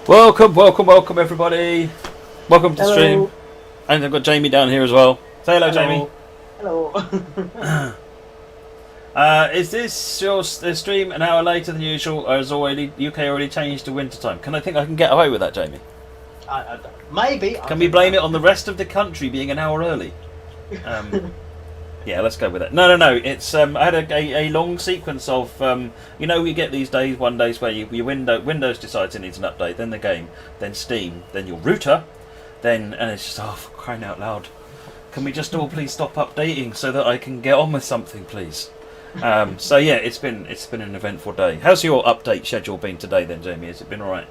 Welcome, everybody. Welcome to the Hello. stream. And I've got Jamie down here as well. Say hello, Jamie. Hello. Is this your stream an hour later than usual, or has UK already changed to winter time? I can get away with that, Jamie? Maybe. Can we blame it on the rest of the country being an hour early? Yeah, let's go with that. No. It's I had a long sequence of we get these one days where your Windows decides it needs an update, then the game, then Steam, then your router, and it's just for crying out loud. Can we just all please stop updating so that I can get on with something, please? So yeah, it's been an eventful day. How's your update schedule been today then, Jamie? Has it been all right?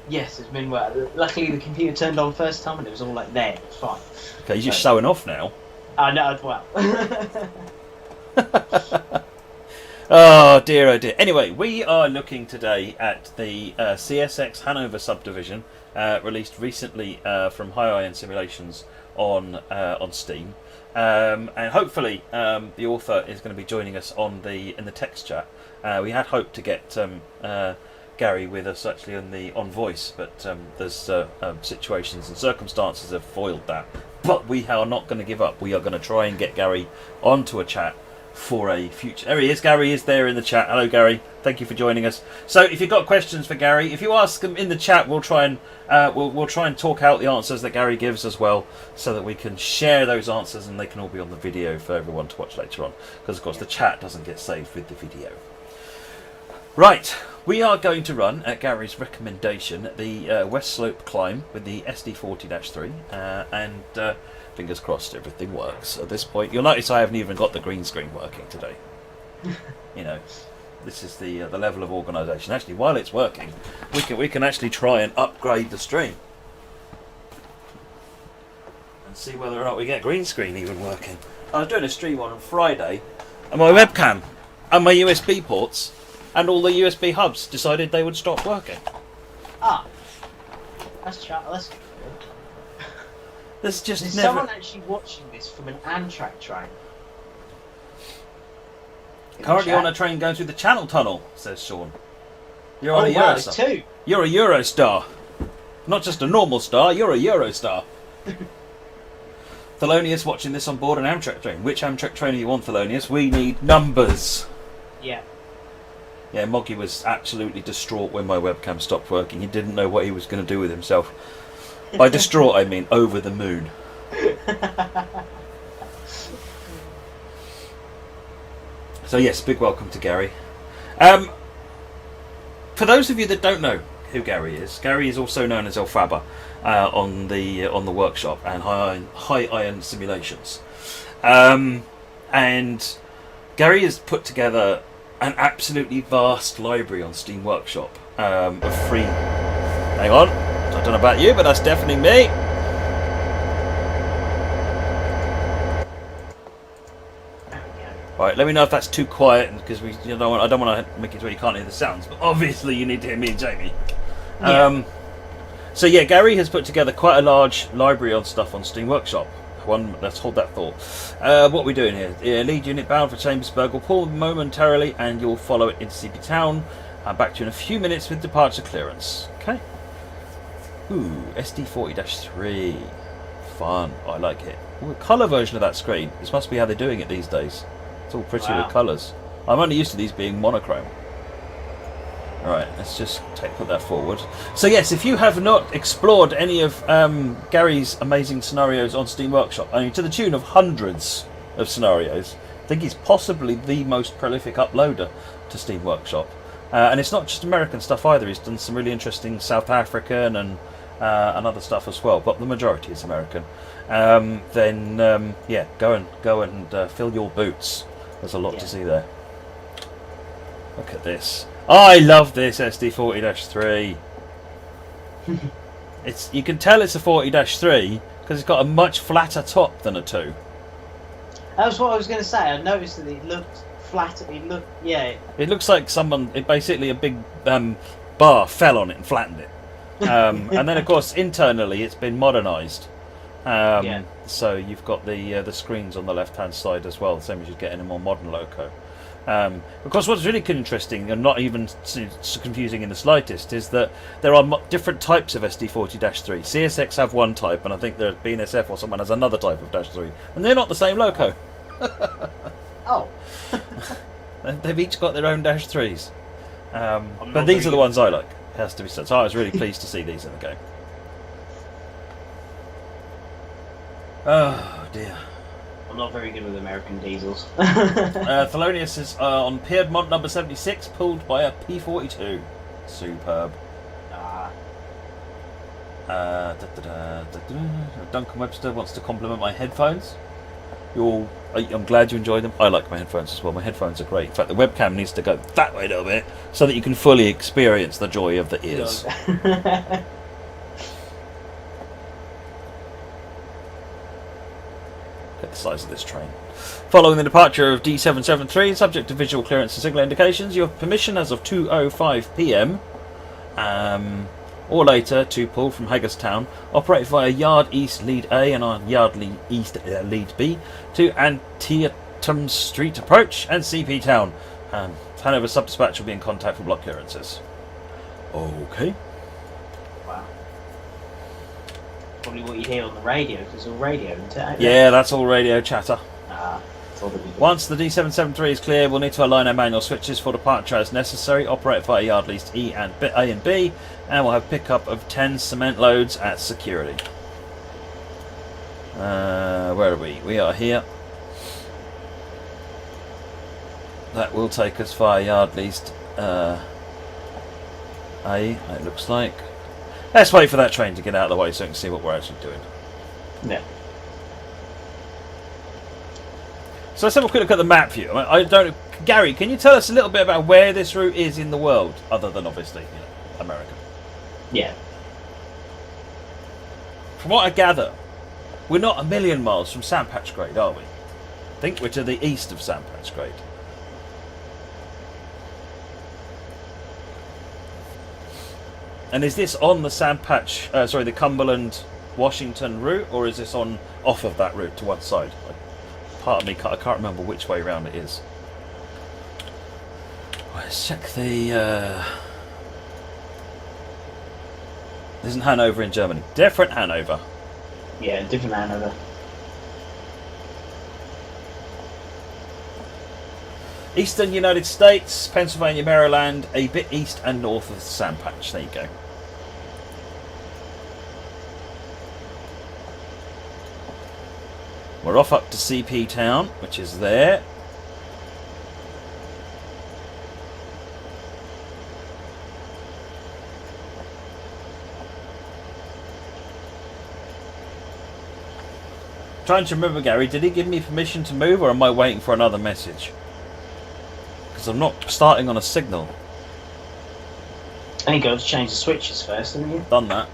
Yes, it's been well. Luckily, the computer turned on first time and it was all like there. It's fine. Okay, you're just showing off now. I know, well. Oh dear. Anyway, we are looking today at the CSX Hanover Subdivision, released recently from High Iron Simulations on Steam, and hopefully the author is going to be joining us in the text chat. We had hoped to get Gary with us actually on voice, but there's situations and circumstances have foiled that. But we are not going to give up. We are going to try and get Gary onto a chat for a future. There he is. Gary is there in the chat. Hello, Gary. Thank you for joining us. So, if you've got questions for Gary, if you ask them in the chat, we'll try and we'll try and talk out the answers that Gary gives as well, so that we can share those answers and they can all be on the video for everyone to watch later on. Because of course the chat doesn't get saved with the video. Right. We are going to run, at Gary's recommendation, the West Slope climb with the SD40-3, and fingers crossed everything works at this point. You'll notice I haven't even got the green screen working today. This is the level of organisation. Actually, while it's working, we can actually try and upgrade the stream and see whether or not we get green screen even working. I was doing a stream on Friday, and my webcam and my USB ports and all the USB hubs decided they would stop working. That's good. There's just Is never... someone actually watching this from an Amtrak train? Currently on a train going through the Channel Tunnel, says Sean. You're on a wow, Eurostar. two. You're a Eurostar. Not just a normal star, you're a Eurostar. Thelonious watching this on board an Amtrak train. Which Amtrak train are you on, Thelonious? We need numbers. Yeah. Yeah, Moggy was absolutely distraught when my webcam stopped working. He didn't know what he was going to do with himself. By distraught, I mean over the moon. So yes, big welcome to Gary. For those of you that don't know who Gary is also known as Elphaba on the workshop and High Iron Simulations. And Gary has put together an absolutely vast library on Steam Workshop of free... Hang on, I don't know about you, but that's definitely me. Right, let me know if that's too quiet, because I don't want to make it where you can't hear the sounds, but obviously you need to hear me and Jamie. Yeah. So yeah, Gary has put together quite a large library on stuff on Steam Workshop. Let's hold that thought. What are we doing here? Lead unit bound for Chambersburg will pull momentarily and you'll follow it into CP Town. I'm back to you in a few minutes with departure clearance. Okay. Ooh, SD40-3. Fun. I like it. Ooh, a colour version of that screen. This must be how they're doing it these days. It's all pretty with colours. I'm only used to these being monochrome. Alright, let's just put that forward. So yes, if you have not explored any of Gary's amazing scenarios on Steam Workshop, I mean to the tune of hundreds of scenarios, I think he's possibly the most prolific uploader to Steam Workshop. And it's not just American stuff either, he's done some really interesting South African and other stuff as well, but the majority is American. Yeah, go and fill your boots. There's a lot to see there. Look at this. I love this SD40-3. You can tell it's a 40-3 because it's got a much flatter top than a 2. That's what I was going to say. I noticed that it looked flat. It looks like basically a big bar fell on it and flattened it. And then of course internally it's been modernised. So you've got the screens on the left hand side as well, the same as you'd get in a more modern loco. Of course, what's really interesting and not even confusing in the slightest is that there are different types of SD40-3. CSX have one type, and I think the BNSF or someone has another type of -3, and they're not the same loco. Oh. They've each got their own -3s. I'm But not these are very the ones I like. Has to be said. So I was really pleased to see these in the game. Oh dear. I'm not very good with American diesels. Thelonious is on Piedmont number 76, pulled by a P42. Superb. Duncan Webster wants to compliment my headphones. I'm glad you enjoy them. I like my headphones as well. My headphones are great. In fact, the webcam needs to go that way a little bit so that you can fully experience the joy of the ears. Look at the size of this train. Following the departure of D773, subject to visual clearance and signal indications, you have permission as of 2:05 p.m. Or later to pull from Hagerstown, operate via Yard East Lead A and on Yard East Lead B to Antietam Street Approach and CP Town. Hanover Subdispatch will be in contact for block clearances. Okay. Wow. Probably what you hear on the radio, because it's all radio, isn't it? Yeah, that's all radio chatter. That's all that we do. Once the D773 is clear, we'll need to align our manual switches for departure as necessary, operate via Yard East A and B, and we'll have pickup of 10 cement loads at security. Where are we? We are here. That will take us via Yard East A, it looks like. Let's wait for that train to get out of the way so we can see what we're actually doing. Yeah. So let's have a quick look at the map view. I don't, Gary, can you tell us a little bit about where this route is in the world, other than obviously America? Yeah. From what I gather, we're not a million miles from Sandpatch Grade, are we? I think we're to the east of Sandpatch Grade. And is this on the the Cumberland Washington route, or is this off of that route to one side? Part of me, I can't remember which way round it is. Let's check the. Isn't Hanover in Germany? Different Hanover. Yeah, different Hanover. Eastern United States, Pennsylvania, Maryland, a bit east and north of the Sandpatch. There you go. We're off up to CP Town, which is there. Trying to remember, Gary, did he give me permission to move, or am I waiting for another message? Because I'm not starting on a signal. And you got to change the switches first, haven't you? Done that.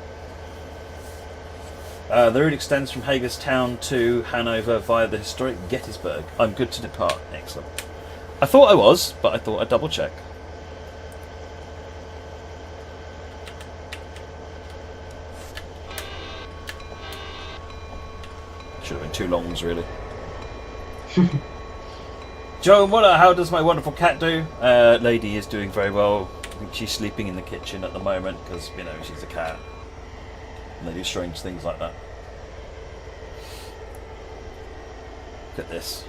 The route extends from Hagerstown to Hanover via the historic Gettysburg. I'm good to depart. Excellent. I thought I was, but I thought I'd double check. Should have been 2 longs, really. Joe Muller, how does my wonderful cat do? Lady is doing very well. I think she's sleeping in the kitchen at the moment because, you know, she's a cat. And they do strange things like that. Look at this.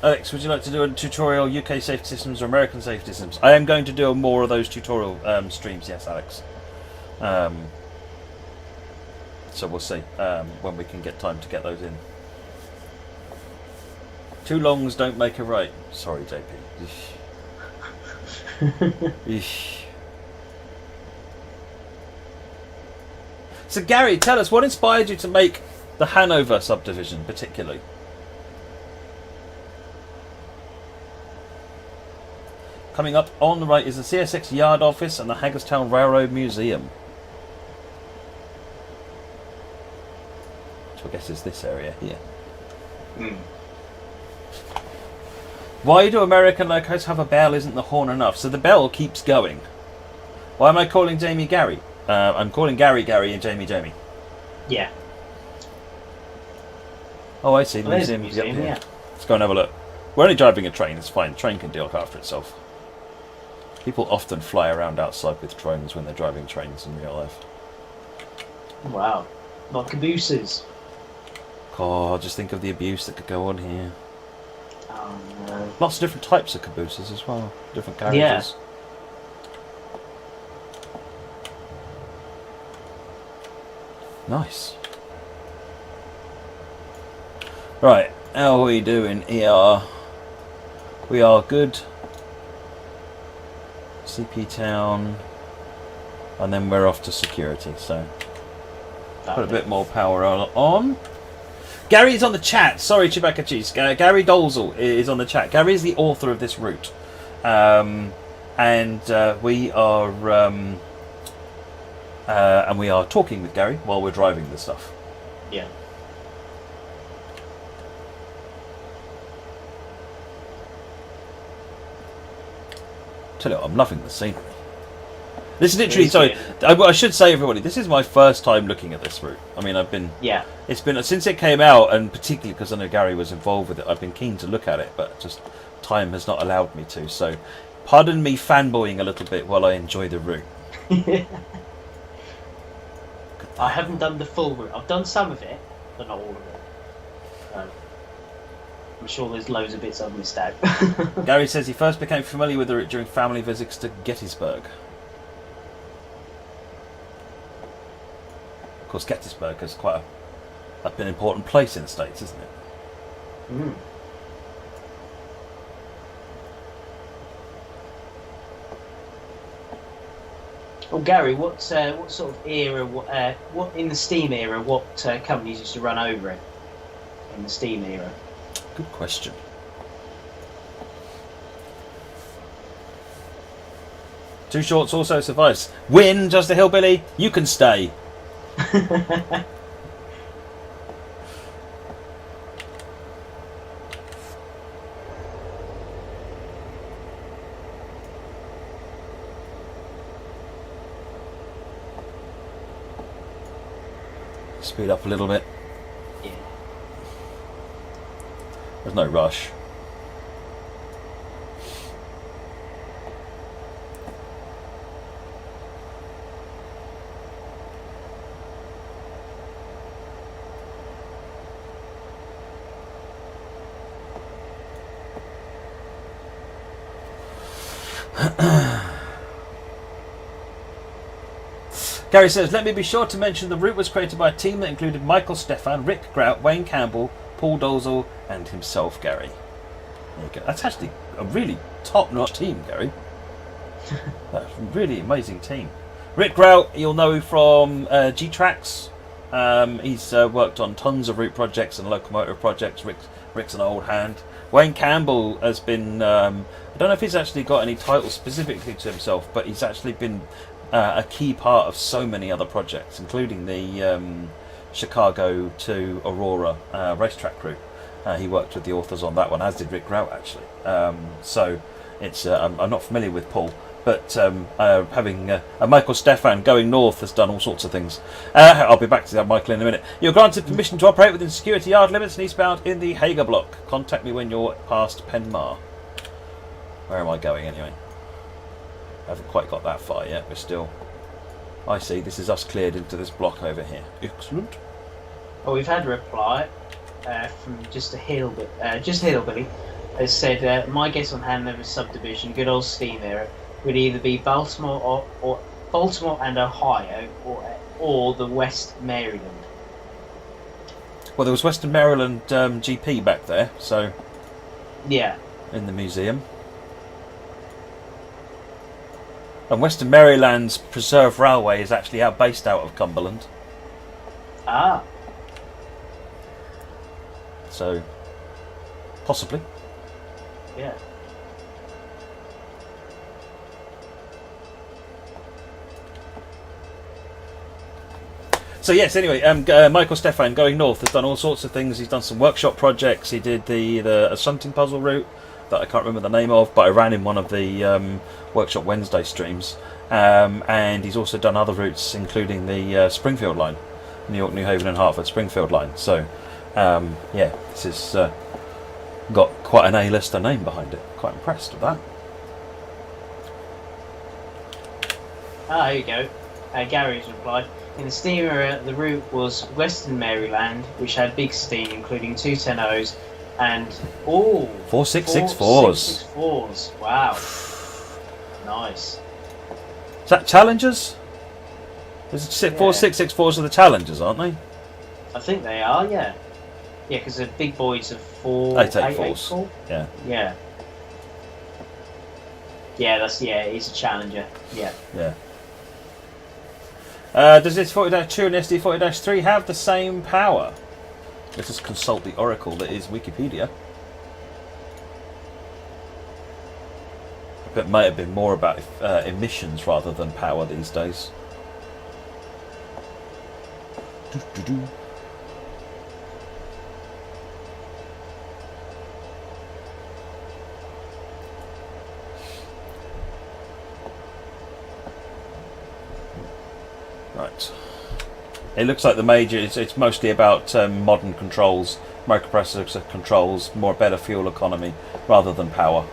Alex, would you like to do a tutorial UK safety systems or American safety systems? I am going to do more of those tutorial streams, yes, Alex. So we'll see when we can get time to get those in. 2 longs don't make a right. Sorry, JP. Eesh. So Gary, tell us, what inspired you to make the Hanover subdivision particularly? Coming up on the right is the CSX Yard Office and the Hagerstown Railroad Museum. Which I guess is this area here. Why do American locos have a bell? Isn't the horn enough? So the bell keeps going. Why am I calling Jamie Gary? I'm calling Gary Gary and Jamie Jamie. Yeah. Oh, I see. The Well, there's a museum. museum, yeah. Let's go and have a look. We're only driving a train. It's fine. Train can look after itself. People often fly around outside with drones when they're driving trains in real life. Wow. Not cabooses. God, just think of the abuse that could go on here. Oh no. Lots of different types of cabooses as well. Different carriages. Yeah. Nice. Right, how are we doing here? We are good. CP Town. And then we're off to security, so put a bit more power on. Gary's on the chat. Sorry, Chewbacca Cheese. Gary Dolzel is on the chat. Gary is the author of this route. We are talking with Gary while we're driving the stuff. Yeah. Tell you what, I'm loving the scenery. This is literally, sorry, I should say, everybody, this is my first time looking at this route. I mean, it's been, since it came out, and particularly because I know Gary was involved with it, I've been keen to look at it, but just time has not allowed me to. So, pardon me fanboying a little bit while I enjoy the route. I haven't done the full route. I've done some of it, but not all of it. I'm sure there's loads of bits I've missed out. Gary says he first became familiar with the route during family visits to Gettysburg. Of course, Gettysburg is quite an important place in the States, isn't it? Mm. Well, Gary, what sort of era? What in the steam era? What companies used to run over it in the steam era? Good question. Two Shorts also survives. Win, Just a Hillbilly. You can stay. Speed up a little bit. Yeah. There's no rush. Gary says, let me be sure to mention the route was created by a team that included Michael Stefan, Rick Grout, Wayne Campbell, Paul Dolzel, and himself, Gary. There you go. That's actually a really top-notch team, Gary. That's a really amazing team. Rick Grout, you'll know from G-Trax. He's worked on tons of route projects and locomotive projects. Rick's an old hand. Wayne Campbell has been, I don't know if he's actually got any titles specifically to himself, but he's actually been a key part of so many other projects, including the Chicago to Aurora racetrack route. He worked with the authors on that one, as did Rick Grout, actually. So it's I'm not familiar with Paul, but having Michael Stefan going north has done all sorts of things. I'll be back to that, Michael, in a minute. You're granted permission to operate within security yard limits and eastbound in the Hager block. Contact me when you're past Penmar. Where am I going, anyway? I haven't quite got that far yet. We're still... I see, this is us cleared into this block over here. Excellent. Well, we've had a reply from Just a Hillbilly. Has said, my guess on Hanover Subdivision, good old steam era, would either be Baltimore or Baltimore and Ohio, or the West Maryland. Well, there was Western Maryland GP back there, so... Yeah. In the museum. And Western Maryland's Preserve Railway is actually based out of Cumberland. Ah. So, possibly. Yeah. So yes, anyway, Michael Stefan going north has done all sorts of things. He's done some workshop projects. He did the Sunting puzzle route that I can't remember the name of, but I ran in one of the Workshop Wednesday streams. and he's also done other routes, including the Springfield line, New York, New Haven, and Hartford Springfield line. So, this has got quite an A-lister name behind it. Quite impressed with that. Ah, here you go. Gary's replied. In the steam era, the route was Western Maryland, which had big steam, including 210Os and 4664s. 4664s. Wow. Nice. Is that Challengers? Is it 4664s are the Challengers, aren't they? I think they are, yeah. Yeah, because the big boys are 884s. Yeah. Yeah. Yeah, it's a Challenger. Yeah. Yeah. Does this 40-2 and SD 40-3 have the same power? Let us consult the oracle that is Wikipedia. It might have been more about emissions rather than power these days. Right. It looks like the major. It's mostly about modern controls, microprocessor controls, better fuel economy rather than power.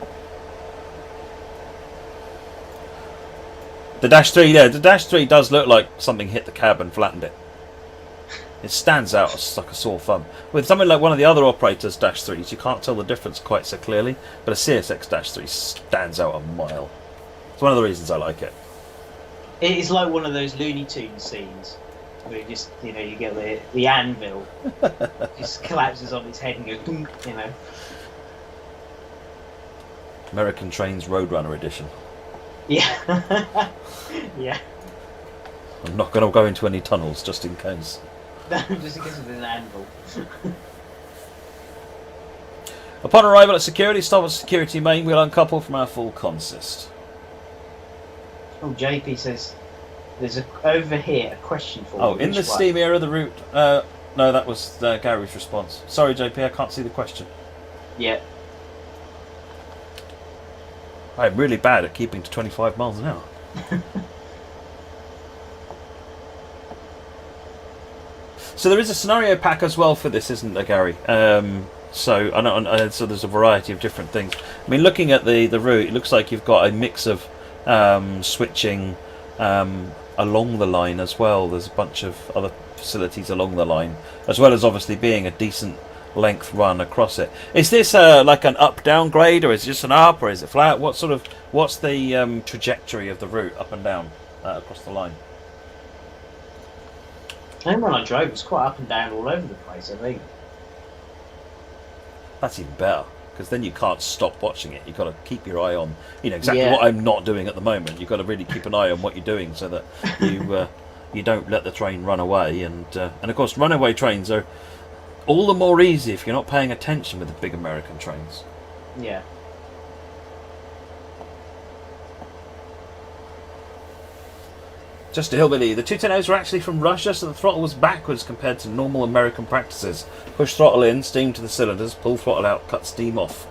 The Dash 3, the Dash 3 does look like something hit the cab and flattened it. It stands out like a sore thumb. With something like one of the other operators' Dash 3s, you can't tell the difference quite so clearly, but a CSX Dash 3 stands out a mile. It's one of the reasons I like it. It is like one of those Looney Tunes scenes where you just, you get the anvil just collapses on its head and goes, dunk, American Trains Roadrunner Edition. Yeah. Yeah. I'm not going to go into any tunnels just in case. No, just in case of an anvil. Upon arrival at security, stop at security main. We'll uncouple from our full consist. Oh, JP says there's over here a question for you. Oh, in the steam era, the route. No, that was Gary's response. Sorry, JP, I can't see the question. Yeah. I'm really bad at keeping to 25 miles an hour. So there is a scenario pack as well for this, isn't there, Gary? So there's a variety of different things. I mean, looking at the route, it looks like you've got a mix of switching along the line as well. There's a bunch of other facilities along the line, as well as obviously being a decent length run across it. Is this like an up-down grade, or is it just an up, or is it flat? What's the trajectory of the route up and down across the line? I think when I drove, it was quite up and down all over the place, I think. That's even better, because then you can't stop watching it. You've got to keep your eye on, exactly what I'm not doing at the moment. You've got to really keep an eye on what you're doing so that you don't let the train run away. And of course, runaway trains are all the more easy if you're not paying attention with the big American trains. Yeah. Just a hillbilly. The 210Os were actually from Russia, so the throttle was backwards compared to normal American practices. Push throttle in, steam to the cylinders, pull throttle out, cut steam off.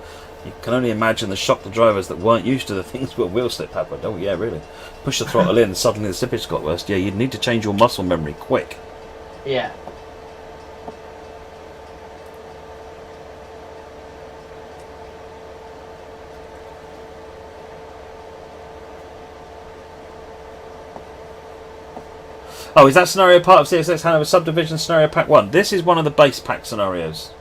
You can only imagine the shock to drivers that weren't used to the things where wheel slip happened. Oh yeah, really. Push the throttle in, suddenly the slippage got worse. Yeah, you'd need to change your muscle memory quick. Yeah. Oh, is that scenario part of CSX Hanover Subdivision Scenario Pack 1? This is one of the base pack scenarios.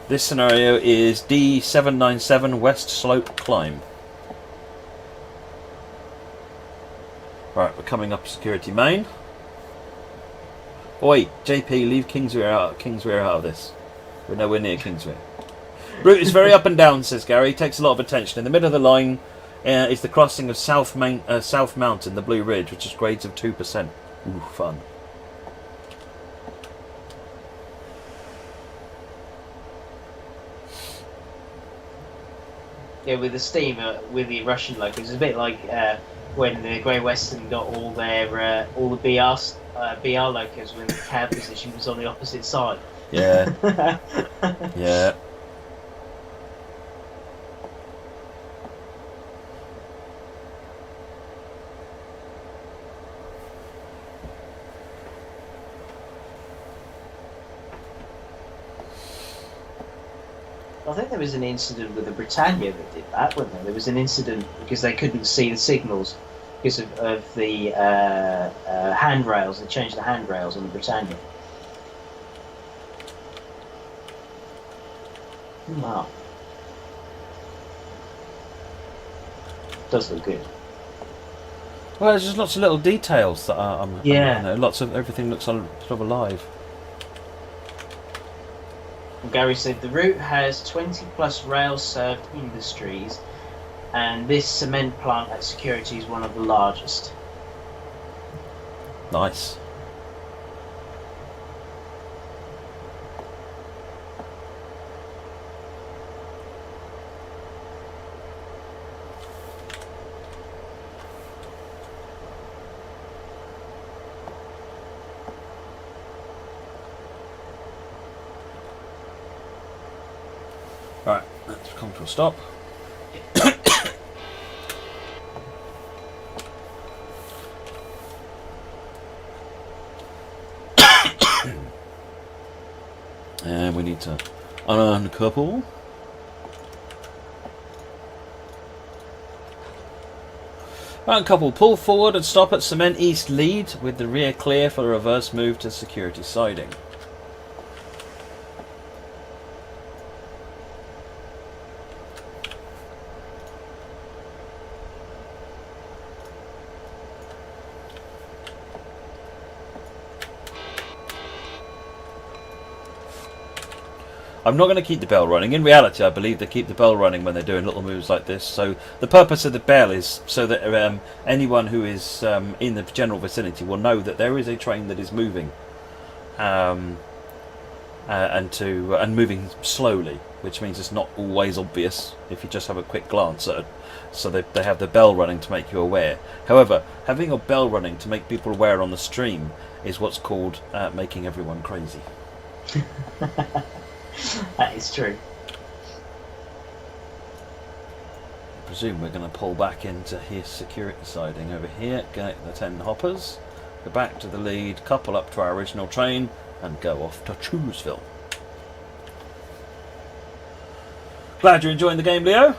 This scenario is D797 West Slope Climb. Right, we're coming up security main. Oi, JP, leave Kingswear out of this. We're nowhere near Kingswear. Route is very up and down, says Gary. Takes a lot of attention. In the middle of the line is the crossing of South Mountain, the Blue Ridge, which is grades of 2%. Ooh, fun. Yeah, with the steamer, with the Russian locos, it's a bit like when the Great Western got all their all the BR locos when the cab position was on the opposite side. Yeah. Yeah. I think there was an incident with the Britannia that did that, wasn't there? There was an incident because they couldn't see the signals because of the handrails. They changed the handrails on the Britannia. Wow. Does look good. Well, there's just lots of little details that are, Yeah. you know, lots of everything looks sort of alive. Gary said the route has 20 plus rail-served industries, and this cement plant at Security is one of the largest. Nice. Right, let's come to a stop. And we need to uncouple. Uncouple, pull forward and stop at Cement East lead with the rear clear for the reverse move to security siding. I'm not going to keep the bell running. In reality, I believe they keep the bell running when they're doing little moves like this. So the purpose of the bell is so that anyone who is in the general vicinity will know that there is a train that is moving, and moving slowly, which means it's not always obvious if you just have a quick glance at it. So they have the bell running to make you aware. However, having a bell running to make people aware on the stream is what's called making everyone crazy. That is true. I presume we're going to pull back into his security siding over here, get the 10 hoppers, go back to the lead, couple up to our original train, and go off to Chooseville. Glad you're enjoying the game, Leo.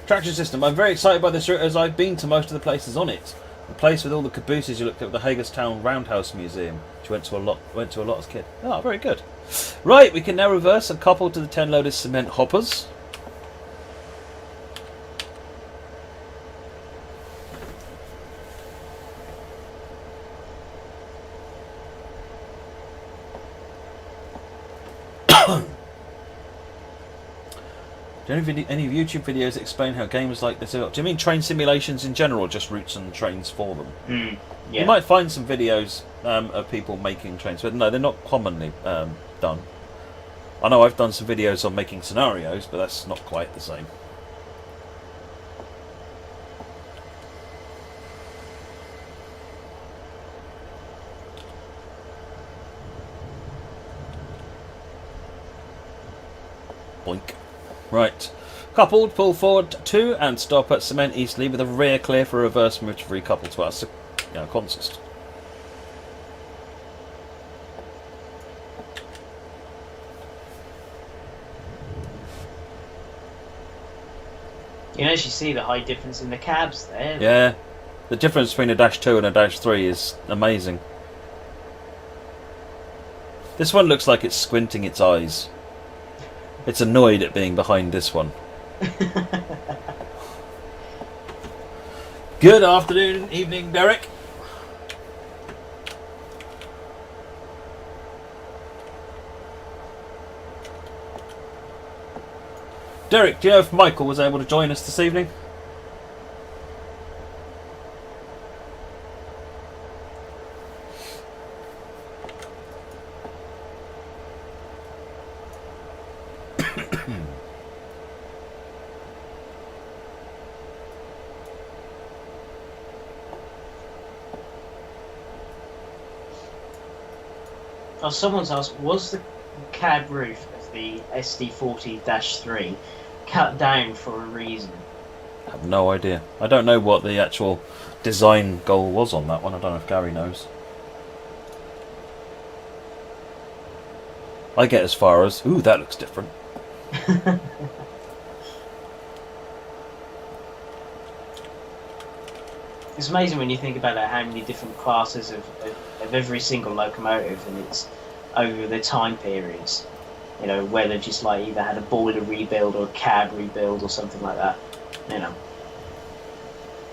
Traction system. I'm very excited by this route as I've been to most of the places on it. The place with all the cabooses you looked at, the Hagerstown Roundhouse Museum, which went to a lot as a kid. Oh, very good. Right, we can now reverse and couple to the 10 loaded cement hoppers. Do any YouTube videos explain how games like this are? Do you mean train simulations in general, or just routes and trains for them? Yeah. You might find some videos of people making trains, but no, they're not commonly done. I know I've done some videos on making scenarios, but that's not quite the same. Boink. Right. Coupled, pull forward 2 and stop at Cement East Lead with a rear clear for a reverse move to recouple to our consist. You can actually see the high difference in the cabs there. Yeah. The difference between a -2 and a -3 is amazing. This one looks like it's squinting its eyes. It's annoyed at being behind this one. Good afternoon, evening, Derek. Derek, do you know if Michael was able to join us this evening? Oh, someone's asked, was the cab roof of the SD40-3 cut down for a reason? I have no idea. I don't know what the actual design goal was on that one. I don't know if Gary knows. I get as far as, ooh, that looks different. It's amazing when you think about it, how many different classes of every single locomotive, and it's over the time periods. You know, whether just like either had a boiler rebuild or a cab rebuild or something like that. You know.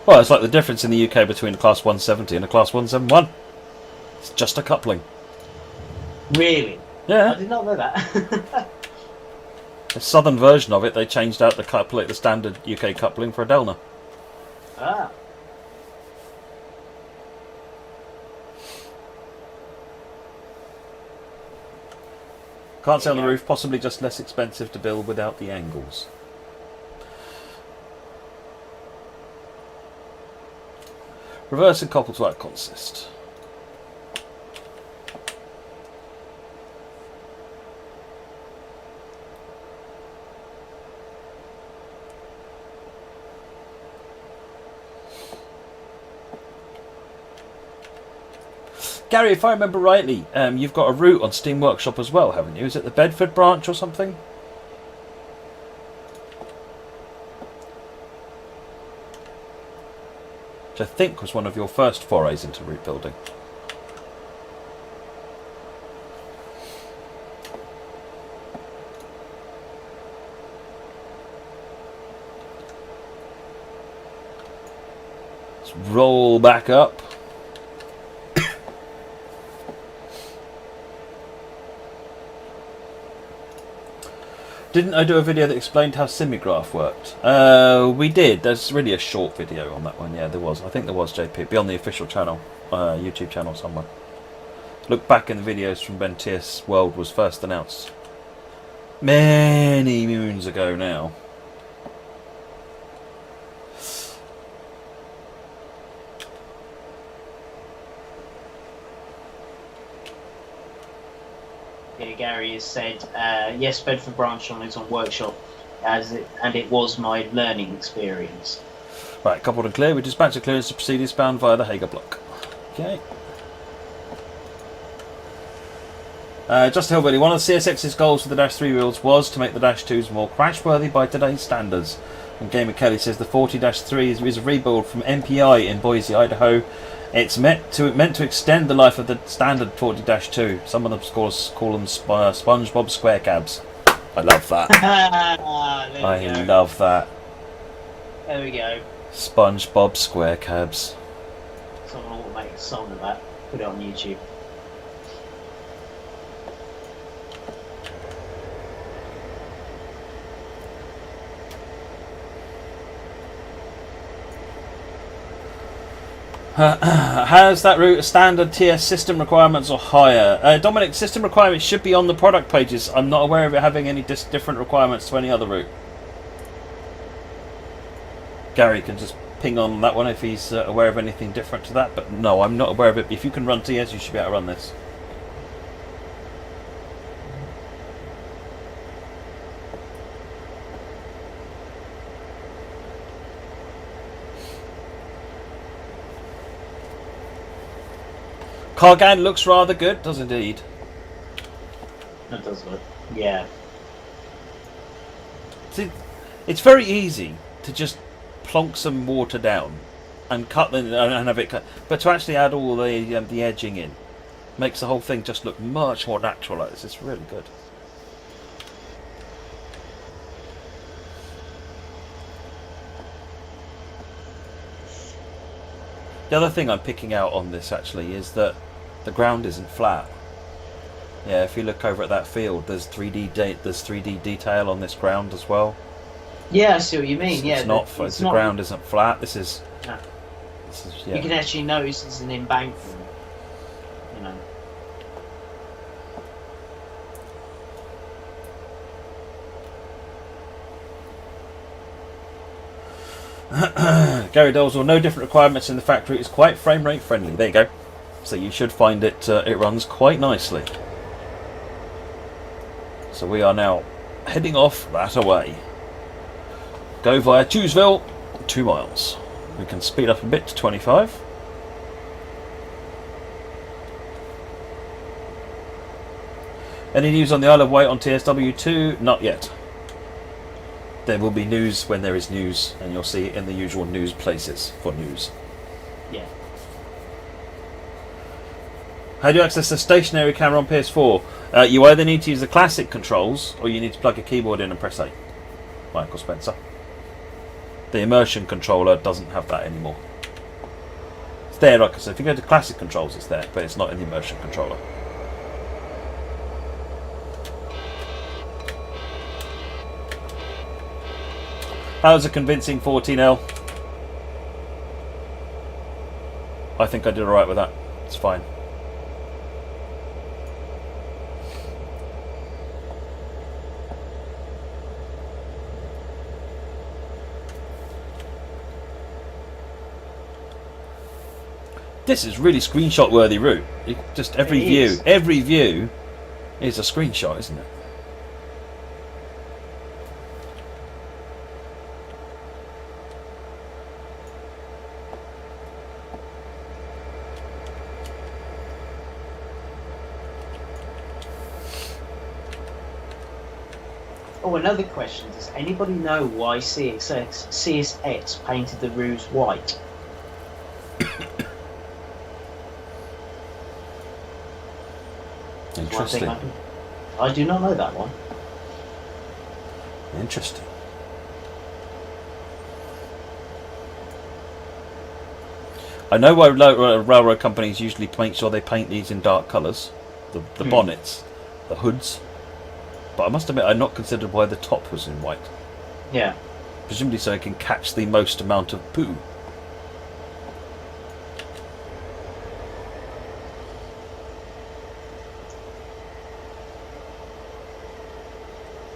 Well, it's like the difference in the UK between a Class 170 and a Class 171. It's just a coupling. Really? Yeah. I did not know that. The southern version of it, they changed out the standard UK coupling for a Delna. Ah. Can't say on the roof, possibly just less expensive to build without the angles. Reverse and couple to that consist. Gary, if I remember rightly, you've got a route on Steam Workshop as well, haven't you? Is it the Bedford branch or something? Which I think was one of your first forays into route building. Let's roll back up. Didn't I do a video that explained how Simigraph worked? We did. There's really a short video on that one. Yeah, there was. I think there was, JP. It'd be on the official channel, YouTube channel somewhere. Look back in the videos from when TS World was first announced. Many moons ago now. Yeah, Gary has said, yes, Bedford branch on is on workshop, and it was my learning experience. Right, coupled and clear. We dispatch a clearance to proceed eastbound via the Hager block. Okay. Just Hillbilly, one of the CSX's goals for the Dash 3 wheels was to make the Dash 2s more crash-worthy by today's standards. And Gamer Kelly says the 40-3 is a rebuild from MPI in Boise, Idaho. It's meant to extend the life of the standard 40-2. Some of them call them SpongeBob square cabs. I love that. I love that. There we go. SpongeBob square cabs. Someone will make a song of that. Put it on YouTube. Has that route a standard TS system requirements or higher? Dominic, system requirements should be on the product pages. I'm not aware of it having any different requirements to any other route. Gary can just ping on that one if he's aware of anything different to that, but no, I'm not aware of it. If you can run TS, you should be able to run this. Cargan looks rather good, does indeed. That does look, yeah. See, it's very easy to just plonk some water down and cut them and have it cut, but to actually add all the edging in makes the whole thing just look much more natural. Like this. It's really good. The other thing I'm picking out on this actually is that the ground isn't flat. Yeah, if you look over at that field, there's 3D detail on this ground as well. Yeah, I see what you mean. The ground isn't flat. This is. No. Yeah. You can actually notice it's an embankment. You know. Gary Doleswell, no different requirements in the factory. It's quite frame rate friendly. There you go. So you should find it. It runs quite nicely. So we are now heading off that away. Go via Chooseville 2 miles. We can speed up a bit to 25. Any news on the Isle of Wight on TSW2? Not yet. There will be news when there is news, and you'll see it in the usual news places for news. Yeah. How do you access the stationary camera on PS4? You either need to use the classic controls, or you need to plug a keyboard in and press A. Michael Spencer. The immersion controller doesn't have that anymore. It's there, like I said. If you go to classic controls, it's there, but it's not in the immersion controller. That was a convincing 14L. I think I did alright with that. It's fine. This is really screenshot worthy route. Just every view is a screenshot, isn't it? Oh, another question. Does anybody know why CSX painted the roofs white? Interesting. I do not know that one. Interesting. I know why railroad companies usually make sure they paint these in dark colours. The bonnets, the hoods. But I must admit, I've not considered why the top was in white. Yeah. Presumably so it can catch the most amount of poo.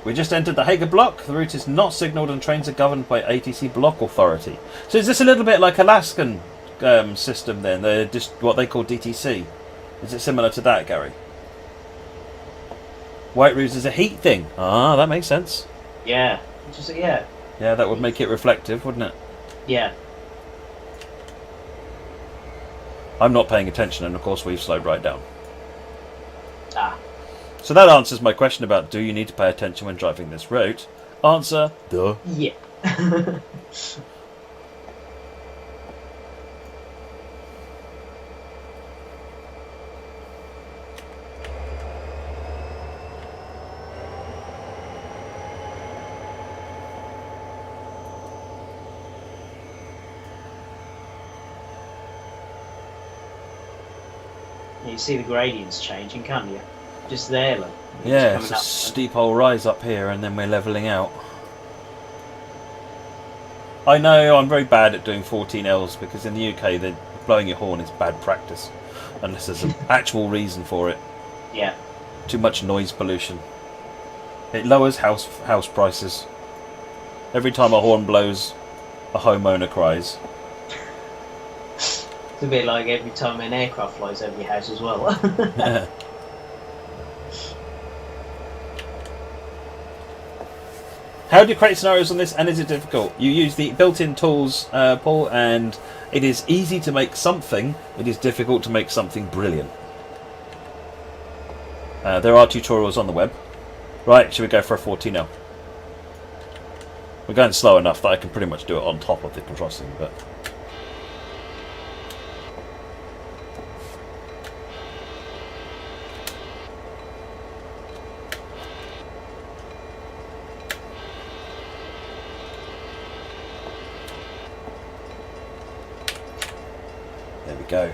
We just entered the Hager block. The route is not signalled and trains are governed by ATC Block Authority. So is this a little bit like Alaskan system then? They're just what they call DTC. Is it similar to that, Gary? White roofs is a heat thing. Ah, that makes sense. Yeah. Yeah, that would make it reflective, wouldn't it? Yeah. I'm not paying attention, and of course we've slowed right down. Ah. So that answers my question about do you need to pay attention when driving this route? Answer, duh. Yeah. You see the gradients changing, can't you? Just there, look. Yeah, it's a steep old rise up here, and then we're levelling out. I know I'm very bad at doing 14Ls because in the UK, blowing your horn is bad practice, unless there's an actual reason for it. Yeah. Too much noise pollution. It lowers house prices. Every time a horn blows, a homeowner cries. It's a bit like every time an aircraft flies over your house as well. How do you create scenarios on this, and is it difficult? You use the built-in tools, Paul, and it is easy to make something. It is difficult to make something brilliant. There are tutorials on the web. Right, should we go for a 14L? We're going slow enough that I can pretty much do it on top of the crossing, but... There we go.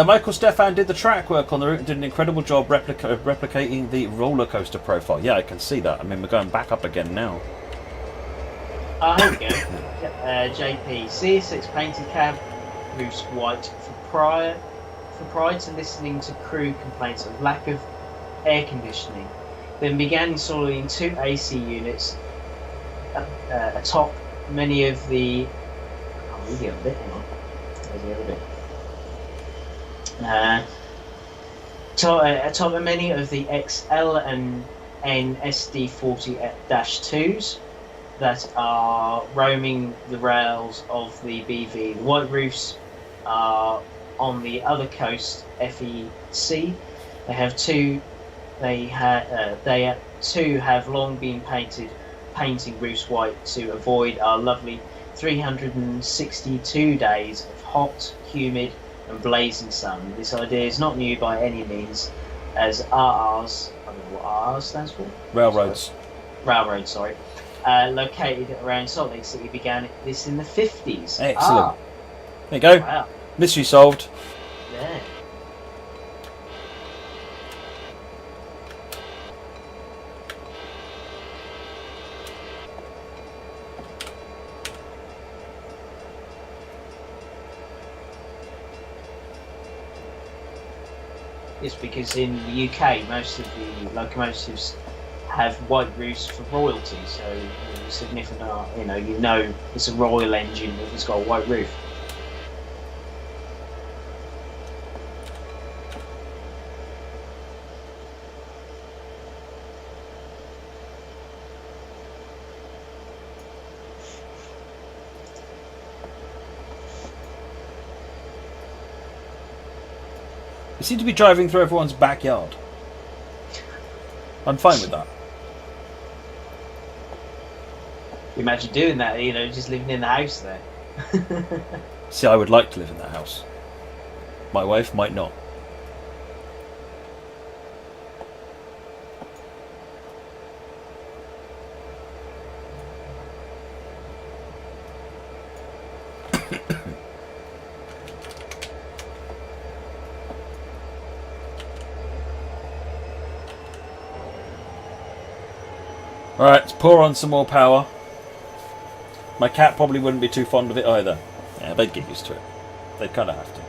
Michael Stefan did the track work on the route and did an incredible job replicating the roller coaster profile. Yeah, I can see that. I mean, we're going back up again now. Here we go. JP, CSX painted cab roofs white prior to listening to crew complaints of lack of air conditioning. Then began installing 2 AC units atop many of the... Oh, we get a bit, hang on. There's the other bit. Atop many of the XL and SD40-2s. that are roaming the rails of the BV. The white roofs are on the other coast, FEC. They have two. They too have long been painting roofs white to avoid our lovely 362 days of hot, humid, and blazing sun. This idea is not new by any means, as RRs, I don't know what RR stands for. Railroads. Railroad, sorry. Located around Salt Lake City began this in the 50s. Excellent. There you go. Wow. Mystery solved. Yeah. It's because in the UK, most of the locomotives have white roofs for royalty, so significant. You know it's a royal engine if it's got a white roof. You seem to be driving through everyone's backyard. I'm fine with that. Imagine doing that, just living in the house there. See, I would like to live in that house. My wife might not. Alright, let's pour on some more power. My cat probably wouldn't be too fond of it either. Yeah, they'd get used to it. They'd kind of have to.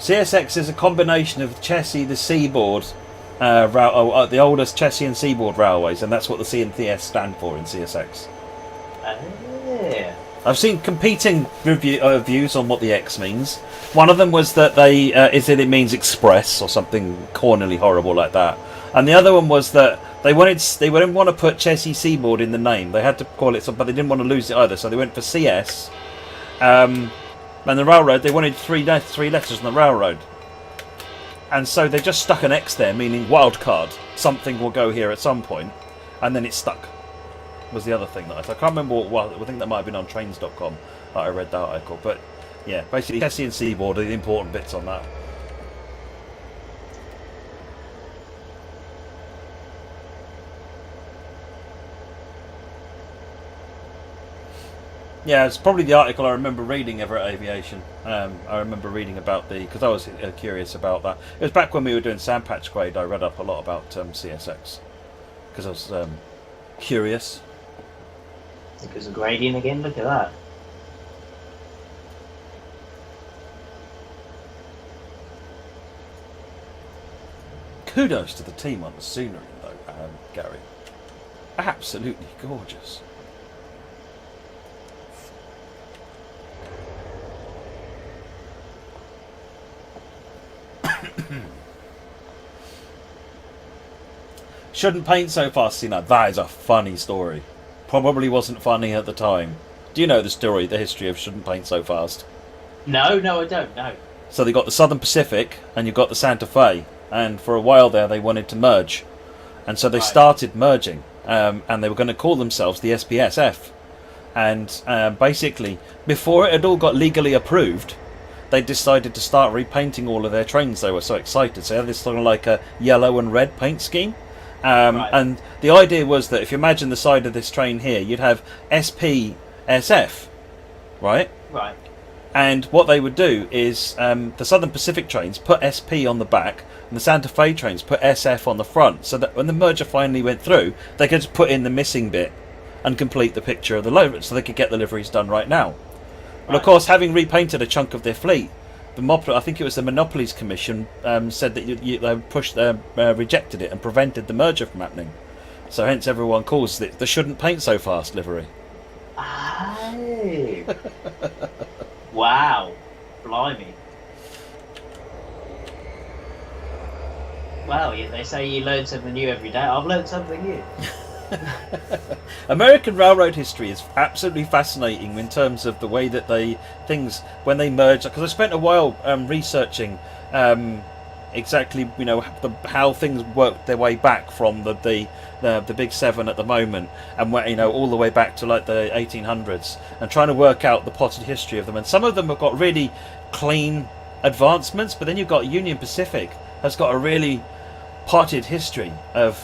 CSX is a combination of Chessie, the Seaboard, the oldest Chessie and Seaboard railways, and that's what the C and TS stand for in CSX. Yeah. I've seen competing views on what the X means. One of them was that it means express or something cornily horrible like that, and the other one was that they didn't want to put Chessie Seaboard in the name. They had to call it something, but they didn't want to lose it either, so they went for CS. And the railroad, they wanted three letters on the railroad. And so they just stuck an X there, meaning wild card. Something will go here at some point, and then it stuck. Was the other thing that I can't remember what. I think that might have been on trains.com that I read that article. But yeah, basically Chessie and Seaboard are the important bits on that. Yeah, it's probably the article I remember reading ever at Aviation. I remember reading about because I was curious about that. It was back when we were doing Sandpatch Grade. I read up a lot about CSX because I was curious. Because of gradient again, look at that. Kudos to the team on the scenery, though, Gary. Absolutely gorgeous. Shouldn't paint so fast, Cena. That is a funny story. Probably wasn't funny at the time. Do you know the story, the history of Shouldn't Paint So Fast? No, I don't know. So they got the Southern Pacific and you've got the Santa Fe, and for a while there they wanted to merge, and so they started merging, and they were going to call themselves the SPSF, and basically before it had all got legally approved, they decided to start repainting all of their trains. They were so excited, so they had this sort of like a yellow and red paint scheme. And the idea was that if you imagine the side of this train here, you'd have SPSF, right? Right. And what they would do is the Southern Pacific trains put SP on the back, and the Santa Fe trains put SF on the front, so that when the merger finally went through, they could just put in the missing bit and complete the picture of the livery, so they could get the liveries done right now. And of course, having repainted a chunk of their fleet, I think it was the Monopolies Commission said that they rejected it and prevented the merger from happening. So hence everyone calls it the "shouldn't paint so fast" livery. Aye. Wow. Blimey. Well, yeah, they say you learn something new every day. I've learned something new. American railroad history is absolutely fascinating in terms of the way that things when they merge. Because I spent a while researching exactly how things worked their way back from the big seven at the moment, and all the way back to like the 1800s, and trying to work out the potted history of them. And some of them have got really clean advancements, but then you've got Union Pacific has got a really potted history of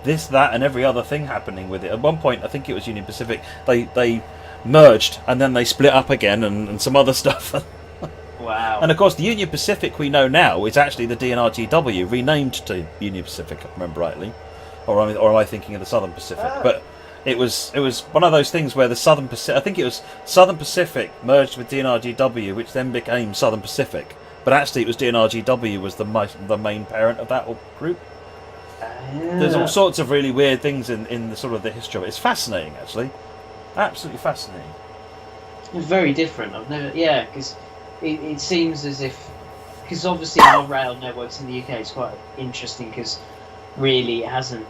this, that, and every other thing happening with it. At one point, I think it was Union Pacific, they merged and then they split up again, and some other stuff. Wow. And of course, the Union Pacific we know now is actually the DNRGW, renamed to Union Pacific, if I remember rightly, or am I thinking of the Southern Pacific? Oh. But it was one of those things where the Southern Pacific, I think it was Southern Pacific merged with DNRGW, which then became Southern Pacific. But actually, it was DNRGW was the main parent of that group. There's all sorts of really weird things in the sort of the history of it. It's fascinating, actually, absolutely fascinating. It's very different. I've never, because it seems as if, because obviously our rail networks in the UK is quite interesting because really it hasn't.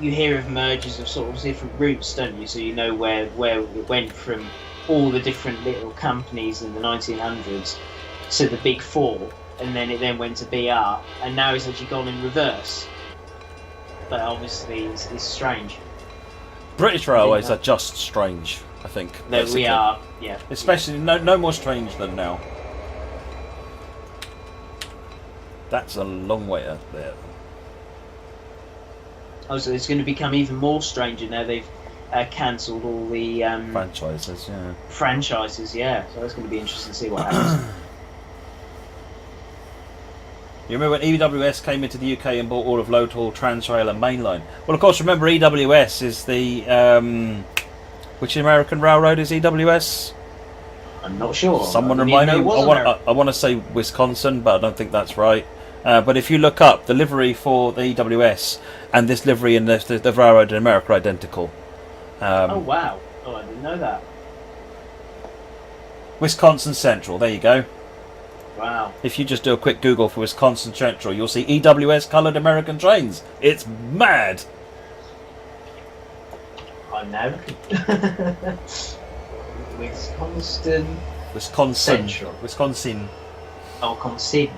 You hear of mergers of sort of different routes, don't you? So you know where it went from all the different little companies in the 1900s. To the big four, and then it went to BR, and now it's actually gone in reverse. But obviously, it's strange. British Railways are just strange, I think. No, basically. we are, yeah. Especially no more strange than now. That's a long way up there. Oh, so it's going to become even more stranger now. They've cancelled all the franchises. Yeah. Franchises, yeah. So it's going to be interesting to see what happens. You remember when EWS came into the UK and bought all of Local, Transrail and Mainline? Well, of course, remember EWS is the... which American railroad is EWS? I'm not sure. Someone remind me. I want to say Wisconsin, but I don't think that's right. But if you look up, the livery for the EWS and this livery in the railroad in America are identical. Oh, wow. Oh, I didn't know that. Wisconsin Central, there you go. Wow. If you just do a quick Google for Wisconsin Central, you'll see EWS coloured American trains. It's mad. I'm now looking. Wisconsin Central. Wisconsin. Oh, Wisconsin.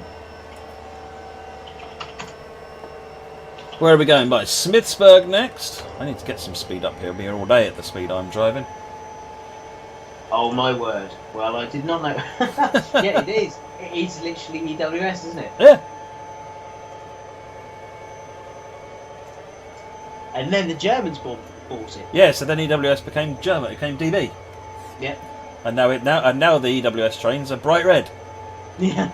Where are we going by? Smithsburg next. I need to get some speed up here. I'll be here all day at the speed I'm driving. Oh my word. Well, I did not know. Yeah, it is. It is literally EWS, isn't it? Yeah. And then the Germans bought it. Yeah, so then EWS became German. It became DB. Yeah. And now the EWS trains are bright red. Yeah.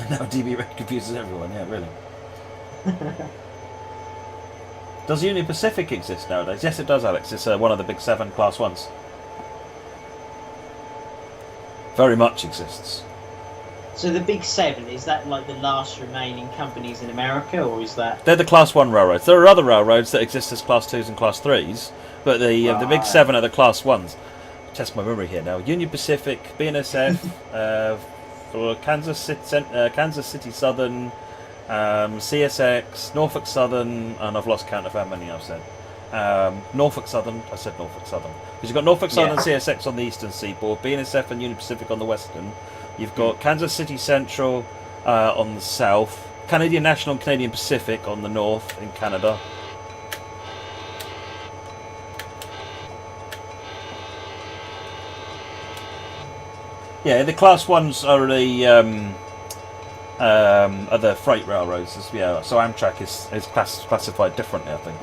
Now DB red confuses everyone. Yeah, really. Does Union Pacific exist nowadays? Yes, it does, Alex. It's one of the big 7 Class 1s. Very much exists. So the Big 7, is that like the last remaining companies in America, or is that... They're the Class 1 railroads. There are other railroads that exist as Class 2s and Class 3s, but the Big 7 are the Class 1s. Test my memory here now. Union Pacific, BNSF, Kansas City Southern, CSX, Norfolk Southern, and I've lost count of how many I've said. Norfolk Southern, I said Norfolk Southern. Because you've got Norfolk Southern and CSX on the eastern seaboard, BNSF and Union Pacific on the western. You've got Kansas City Central on the south, Canadian National and Canadian Pacific on the north in Canada. Yeah, the Class 1s are the freight railroads. Yeah, so Amtrak is classified differently, I think.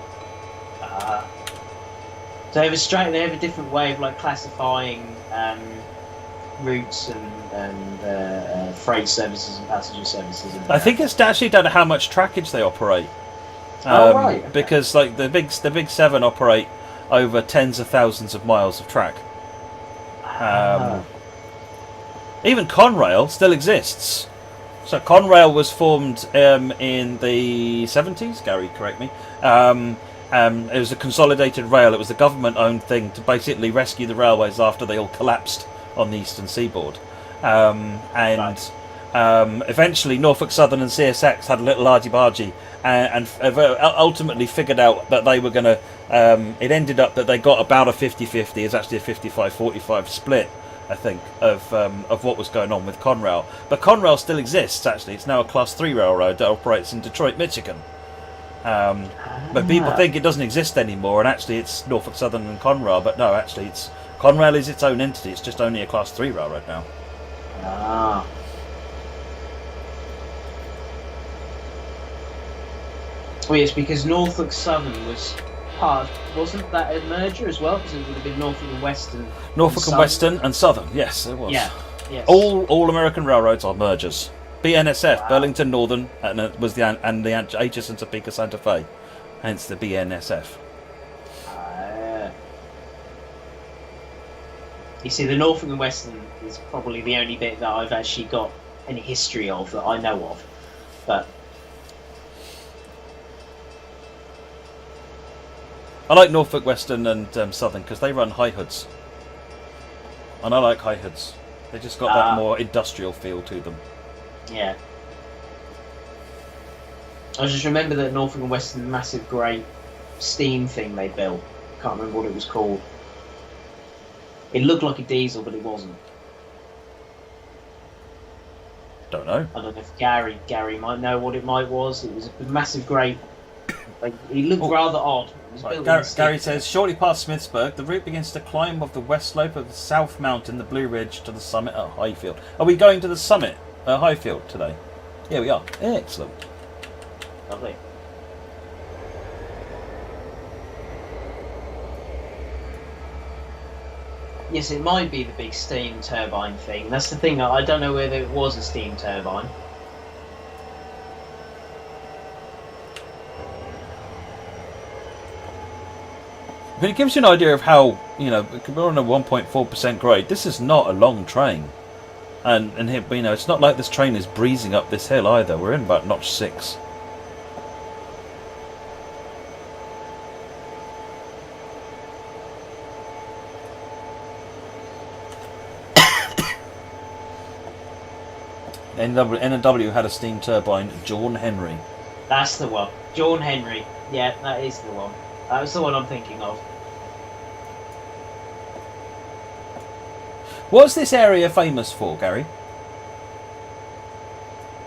So they have a different way of like classifying routes and freight services and passenger services. I think it's actually down to how much trackage they operate. Right. Okay. Because like the big 7 operate over tens of thousands of miles of track. Even Conrail still exists. So Conrail was formed in the 70s. Gary, correct me. It was a consolidated rail. It was a government-owned thing to basically rescue the railways after they all collapsed on the eastern seaboard. Eventually Norfolk Southern and CSX had a little argy-bargy and ultimately figured out that they were going to... it ended up that they got about a 50-50. It's actually a 55-45 split, I think, of what was going on with Conrail. But Conrail still exists, actually. It's now a Class 3 railroad that operates in Detroit, Michigan. But people think it doesn't exist anymore, and actually it's Norfolk Southern and Conrail. But no, actually Conrail is its own entity. It's just only a Class 3 railroad now. Ah. Well, yes, because Norfolk Southern was wasn't that a merger as well? Because it would have been Norfolk and Western. Norfolk and Western and Southern, yes, it was. Yeah, yes. All American railroads are mergers. BNSF, Wow. Burlington Northern, and the HS and Topeka Santa Fe, hence the BNSF. You see, the Norfolk and Western is probably the only bit that I've actually got any history of that I know of, but. I like Norfolk Western and Southern because they run high hoods, and I like high hoods. They just got that more industrial feel to them. Yeah. I just remember that Norfolk and Western massive great steam thing they built. Can't remember what it was called. It looked like a diesel, but it wasn't. Don't know. I don't know if Gary might know what it was. It was a massive great. Like, it looked rather odd. It was built in Gary says, shortly past Smithsburg, the route begins to climb off the west slope of the South Mountain, the Blue Ridge, to the summit at Highfield. Are we going to the summit at Highfield today? Yeah, we are. Excellent. Lovely. Yes, it might be the big steam turbine thing. That's the thing. I don't know whether it was a steam turbine. But it gives you an idea of how, we're on a 1.4% grade. This is not a long train. And it's not like this train is breezing up this hill either. We're in about notch 6. N&W had a steam turbine, John Henry. That's the one. John Henry. Yeah, that is the one. That was the one I'm thinking of. What's this area famous for, Gary?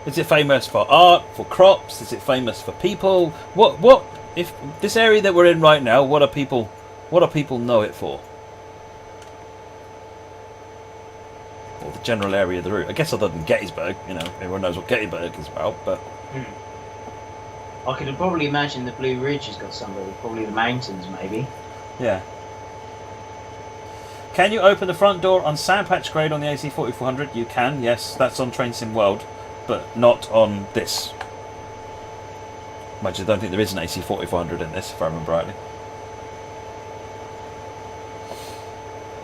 Is it famous for art, for crops? Is it famous for people? What if this area that we're in right now, what do people know it for? Or the general area of the route. I guess other than Gettysburg, everyone knows what Gettysburg is about, but I could probably imagine the Blue Ridge has got somebody, probably the mountains maybe. Yeah. Can you open the front door on Sandpatch Grade on the AC4400? You can, yes. That's on Train Sim World, but not on this. I don't think there is an AC4400 in this, if I remember rightly.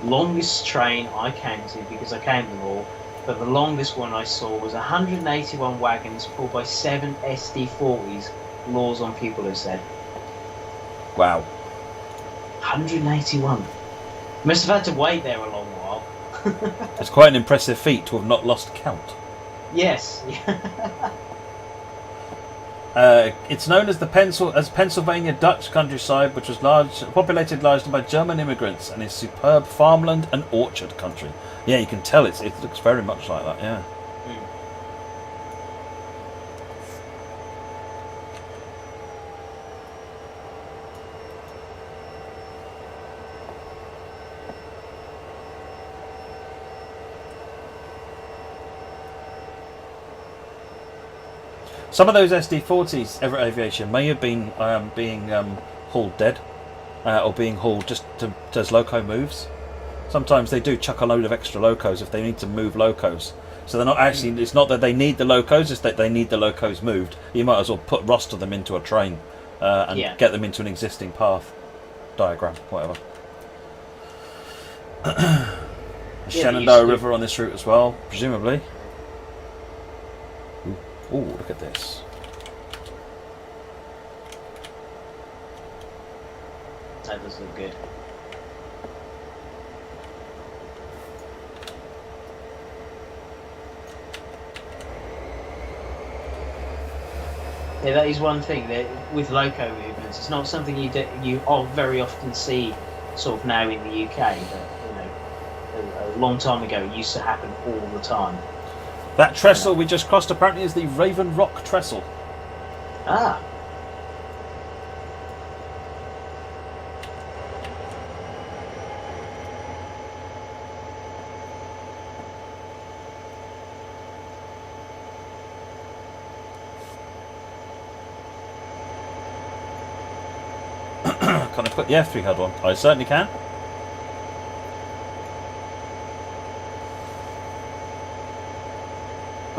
Longest train I counted, because I counted them all, but the longest one I saw was 181 wagons pulled by 7 SD40s, Laws on People have said. Wow. 181. Must have had to wait there a long while. It's quite an impressive feat to have not lost count. Yes. It's known as Pennsylvania Dutch countryside, which was populated largely by German immigrants, and is superb farmland and orchard country. Yeah, you can tell it looks very much like that. Yeah. Some of those SD40s, Everett Aviation, may have been being hauled dead, or being hauled just as loco moves. Sometimes they do chuck a load of extra locos if they need to move locos. So they're not actually. It's not that they need the locos; it's that they need the locos moved. You might as well roster them into a train and get them into an existing path diagram, whatever. The Yeah, Shenandoah River on this route as well, presumably. Ooh, look at this. That does look good. Yeah, that is one thing that with loco movements, it's not something you very often see sort of now in the UK, but a long time ago it used to happen all the time. That trestle we just crossed apparently is the Raven Rock Trestle. Ah. Can I put the F3 HUD on? I certainly can.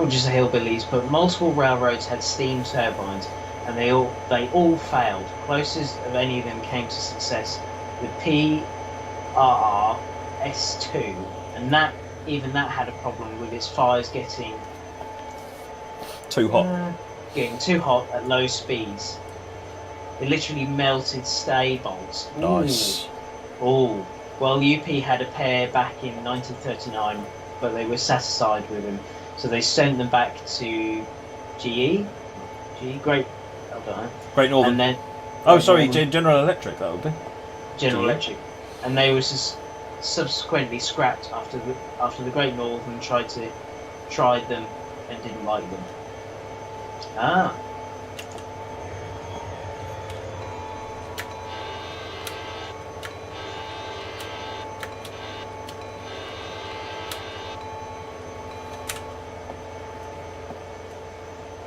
Just the hillbillies, but multiple railroads had steam turbines, and they all failed. Closest of any of them came to success with PRRS2, and that had a problem with its fires getting too hot. Getting too hot at low speeds. It literally melted stay bolts. Nice. Oh, well, UP had a pair back in 1939, but they were satisfied with them. So they sent them back to Great Northern. And then, General Electric, that would be. General Electric. And they were just subsequently scrapped after the Great Northern tried them and didn't like them. Ah.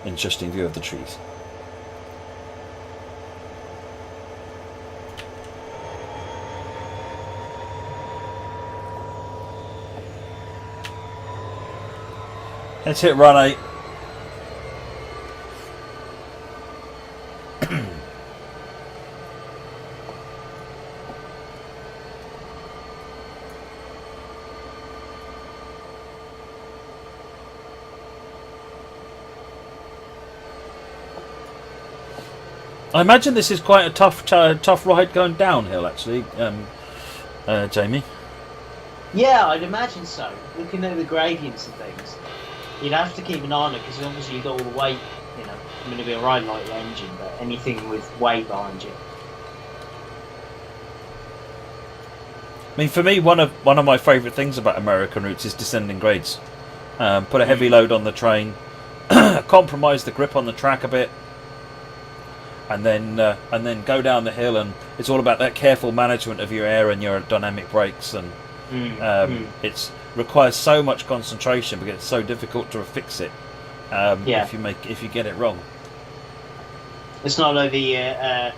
Interesting view of the trees. Let's hit run 8. I imagine this is quite a tough ride going downhill, actually, Jamie. Yeah, I'd imagine so. Looking at the gradients and things, you'd have to keep an eye on it because obviously you've got all the weight. I mean, it'll be a ride like the engine, but anything with weight behind you. I mean, for me, one of my favourite things about American routes is descending grades. Put a heavy load on the train, compromise the grip on the track a bit. And then go down the hill, and it's all about that careful management of your air and your dynamic brakes, and it requires so much concentration because it's so difficult to fix it if you get it wrong. It's not like the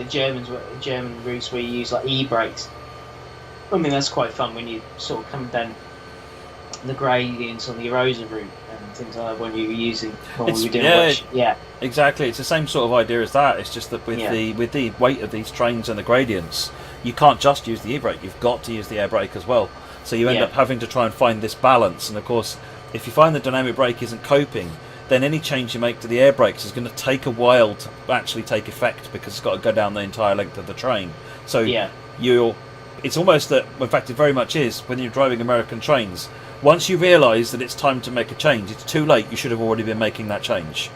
German routes where you use like e-brakes. I mean, that's quite fun when you sort of come down the gradients on the erosion route and things like that when you were doing exactly. It's the same sort of idea as that. It's just that with the weight of these trains and the gradients, you can't just use the e-brake. You've got to use the air brake as well. So you end up having to try and find this balance. And of course, if you find the dynamic brake isn't coping, then any change you make to the air brakes is going to take a while to actually take effect because it's got to go down the entire length of the train. So it's almost that, in fact, it very much is when you're driving American trains. Once you realise that it's time to make a change, it's too late. You should have already been making that change.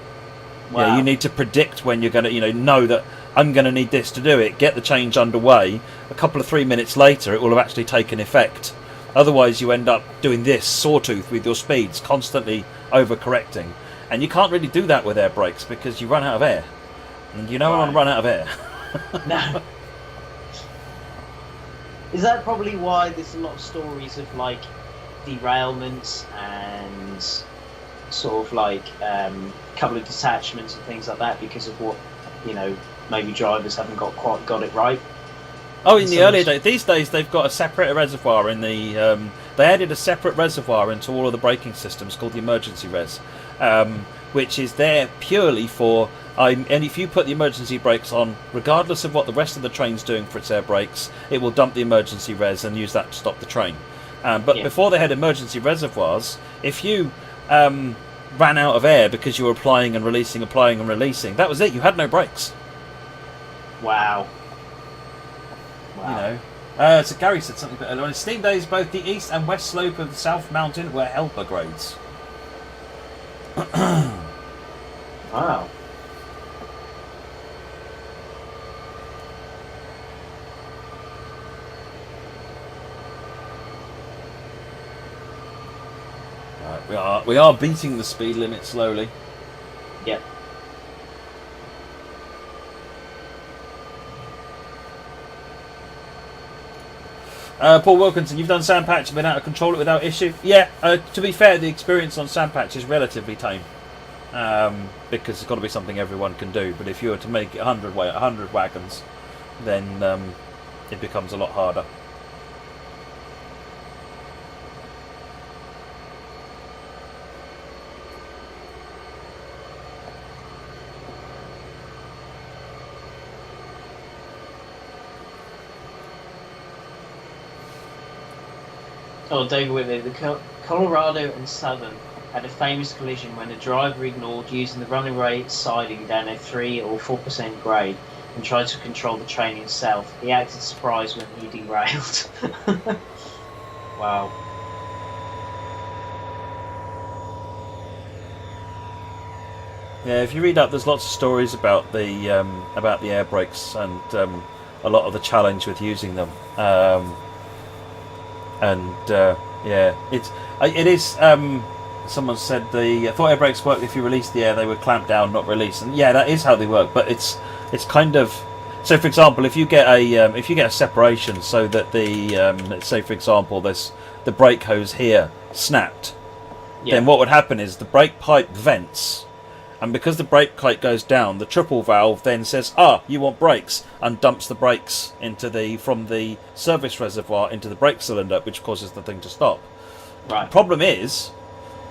Wow. Yeah, you need to predict when you're going to, know that I'm going to need this to do it. Get the change underway. A couple of 3 minutes later, it will have actually taken effect. Otherwise, you end up doing this sawtooth with your speeds, constantly overcorrecting. And you can't really do that with air brakes because you run out of air. And you don't want to run out of air. No. Is that probably why there's a lot of stories of like derailments and sort of like a couple of detachments and things like that because of what maybe drivers haven't quite got it right? Oh, in the earlier days, these days they've got a separate reservoir in the. They added a separate reservoir into all of the braking systems called the emergency res, which is there purely for And if you put the emergency brakes on, regardless of what the rest of the train's doing for its air brakes, it will dump the emergency res and use that to stop the train. But before they had emergency reservoirs, if you ran out of air because you were applying and releasing, that was it. You had no brakes. Wow. You know. So Gary said something a bit earlier on. Steam days, both the east and west slope of the South Mountain were helper grades. Wow. We are beating the speed limit slowly. Yep. Paul Wilkinson, you've done Sandpatch and been able to control it without issue? Yeah, to be fair, the experience on Sandpatch is relatively tame. Because it's got to be something everyone can do. But if you were to make it 100 wagons, then it becomes a lot harder. Oh, David Whitley, the Colorado and Southern had a famous collision when a driver ignored using the running rate siding down a 3 or 4% grade and tried to control the train himself. He acted surprised when he derailed. Wow. Yeah, if you read up, there's lots of stories about the air brakes and a lot of the challenge with using them. Yeah, it is. Someone said I thought air brakes worked if you release the air, they would clamp down, not release. And yeah, that is how they work. But it's kind of, so. For example, if you get a separation, so that the let's say for example, there's the brake hose here snapped, then what would happen is the brake pipe vents. And because the brake pipe goes down, the triple valve then says, you want brakes, and dumps the brakes from the service reservoir into the brake cylinder, which causes the thing to stop. Right. The problem is,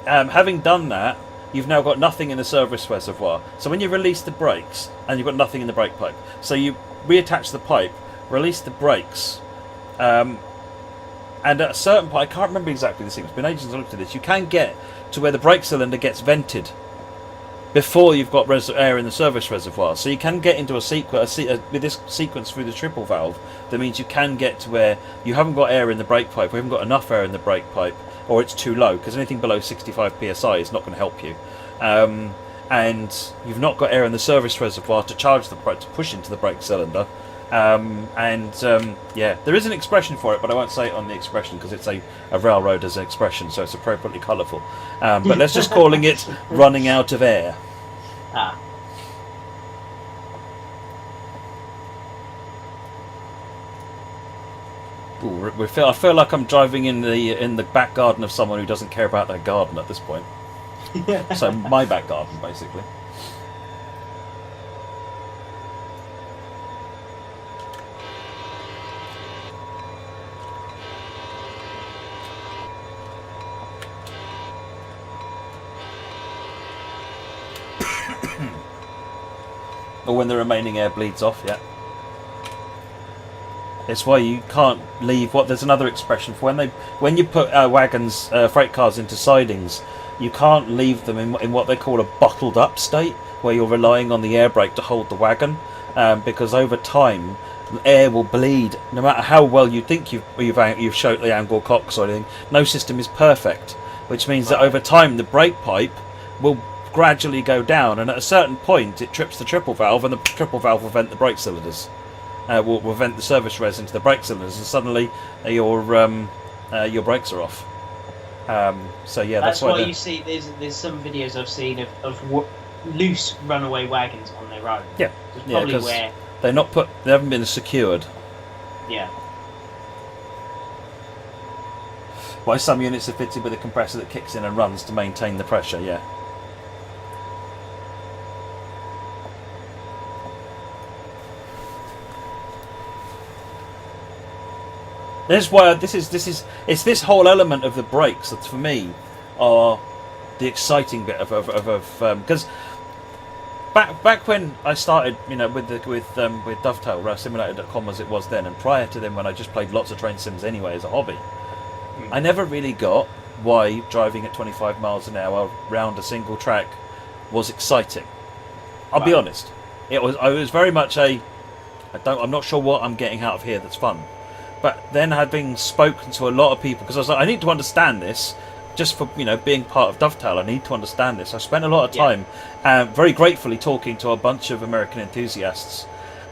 having done that, you've now got nothing in the service reservoir. So when you release the brakes, and you've got nothing in the brake pipe, so you reattach the pipe, release the brakes, and at a certain point, I can't remember exactly the sequence, it's been ages since I looked at this, you can get to where the brake cylinder gets vented before you've got air in the service reservoir. So you can get into with this sequence through the triple valve. That means you can get to where you haven't got air in the brake pipe, or you haven't got enough air in the brake pipe, or it's too low, because anything below 65 psi is not going to help you. And you've not got air in the service reservoir to push into the brake cylinder. Yeah, there is an expression for it, but I won't say it on the expression because it's a railroader's expression, so it's appropriately colourful. But let's just calling it running out of air. Ooh, I feel like I'm driving in the back garden of someone who doesn't care about their garden at this point. So my back garden, basically. Or when the remaining air bleeds off, yeah. It's why you can't leave. There's another expression for when you put wagons, freight cars into sidings, you can't leave them in what they call a bottled up state, where you're relying on the air brake to hold the wagon, because over time, air will bleed. No matter how well you think you've showed the angle cocks or anything, no system is perfect, which means that over time the brake pipe will gradually go down, and at a certain point it trips the triple valve, and the triple valve will vent the brake cylinders, will vent the service res into the brake cylinders, and suddenly your brakes are off. So yeah, that's why you see there's some videos I've seen of loose runaway wagons on their own. Yeah, probably where they haven't been secured. Yeah. Why some units are fitted with a compressor that kicks in and runs to maintain the pressure. Yeah. That's why it's this whole element of the brakes that for me are the exciting bit of because back when I started, you know, with Dovetail, Simulator.com as it was then, and prior to then when I just played lots of train sims anyway as a hobby, I never really got why driving at 25 miles an hour round a single track was exciting. I'll be honest. I was very much I'm not sure what I'm getting out of here that's fun. But then having spoken to a lot of people, because I was like, I need to understand this, just for, you know, being part of Dovetail, I need to understand this. I spent a lot of time, very gratefully, talking to a bunch of American enthusiasts,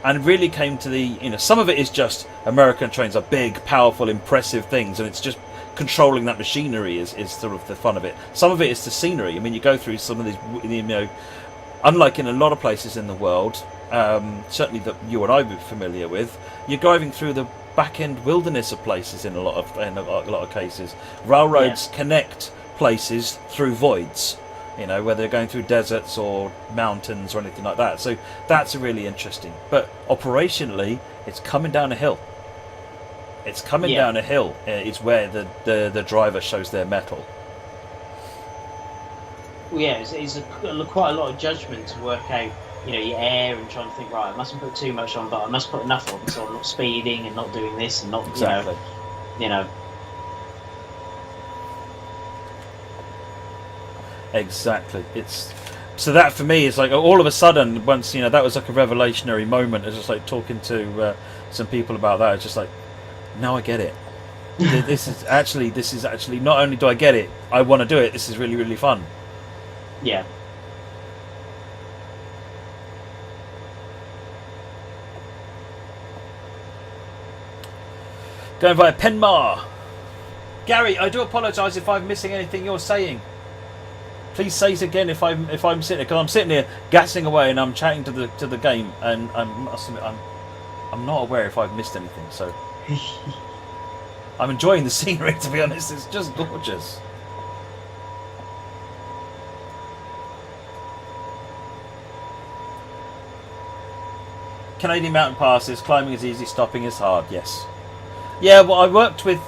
and really came to some of it is just American trains are big, powerful, impressive things, and it's just controlling that machinery is sort of the fun of it. Some of it is the scenery. I mean, you go through some of these, you know, unlike in a lot of places in the world, certainly that you and I would be familiar with, you're driving through the back-end wilderness of places in a lot of cases. Railroads connect places through voids, you know, whether they're going through deserts or mountains or anything like that. So that's really interesting. But operationally, it's coming down a hill. It's coming down a hill. It's where the driver shows their mettle. Well, yeah, it's quite a lot of judgment to work out, you know, your air and trying to think, right, I mustn't put too much on, but I must put enough on, so I'm not speeding and not doing this and not, exactly. you know. Exactly. It's so that for me is like all of a sudden, once, you know, that was like a revelationary moment. It's just like talking to some people about that. It's just like, now I get it. This is actually not only do I get it, I want to do it. This is really, really fun. Yeah. Going via Penmar. Gary, I do apologise if I'm missing anything you're saying. Please say it again if I'm sitting here, because I'm sitting here gassing away and I'm chatting to the game, and I'm not aware if I've missed anything. So I'm enjoying the scenery, to be honest. It's just gorgeous. Canadian mountain passes. Climbing is easy. Stopping is hard. Yes. Yeah, well, I worked with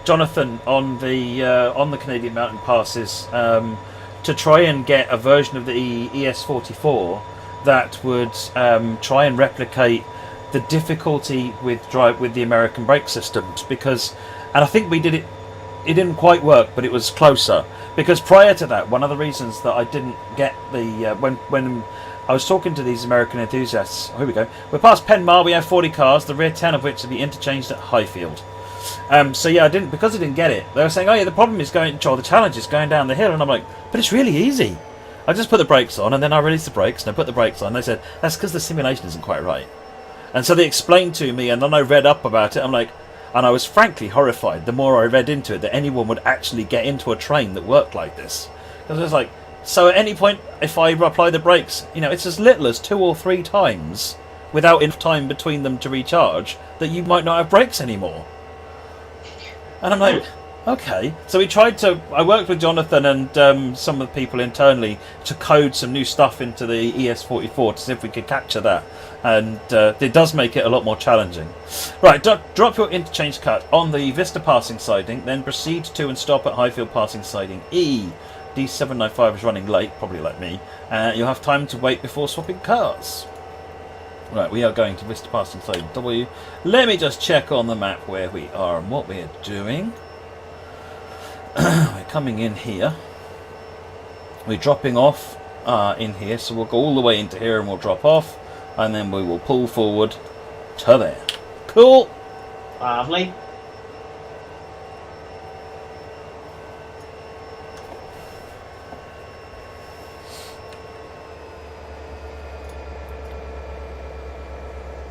Jonathan on the Canadian mountain passes to try and get a version of the ES44 that would try and replicate the difficulty with the American brake systems, and I think we did it. It didn't quite work, but it was closer. Because prior to that, one of the reasons that I didn't get the when I was talking to these American enthusiasts. Oh, here we go. We're past Penmar. We have 40 cars, the rear 10 of which will be interchanged at Highfield. So yeah, I didn't get it. They were saying, oh yeah, the problem is the challenge is going down the hill, and I'm like, but it's really easy. I just put the brakes on, and then I release the brakes, and I put the brakes on. They said that's because the simulation isn't quite right. And so they explained to me, and then I read up about it. I'm like, and I was frankly horrified the more I read into it that anyone would actually get into a train that worked like this. Because I was like, so at any point, if I apply the brakes, you know, it's as little as 2 or 3 times without enough time between them to recharge that you might not have brakes anymore. And I'm like, okay. So I worked with Jonathan and some of the people internally to code some new stuff into the ES44 to see if we could capture that. And it does make it a lot more challenging. Right, drop your interchange cut on the Vista passing siding, then proceed to and stop at Highfield passing siding E. D795 is running late, probably like me. You'll have time to wait before swapping cars. Right, we are going to Vista passing siding W. Let me just check on the map where we are and what we're doing. We're coming in here. We're dropping off in here, so we'll go all the way into here and we'll drop off, and then we will pull forward to there. Cool. Lovely.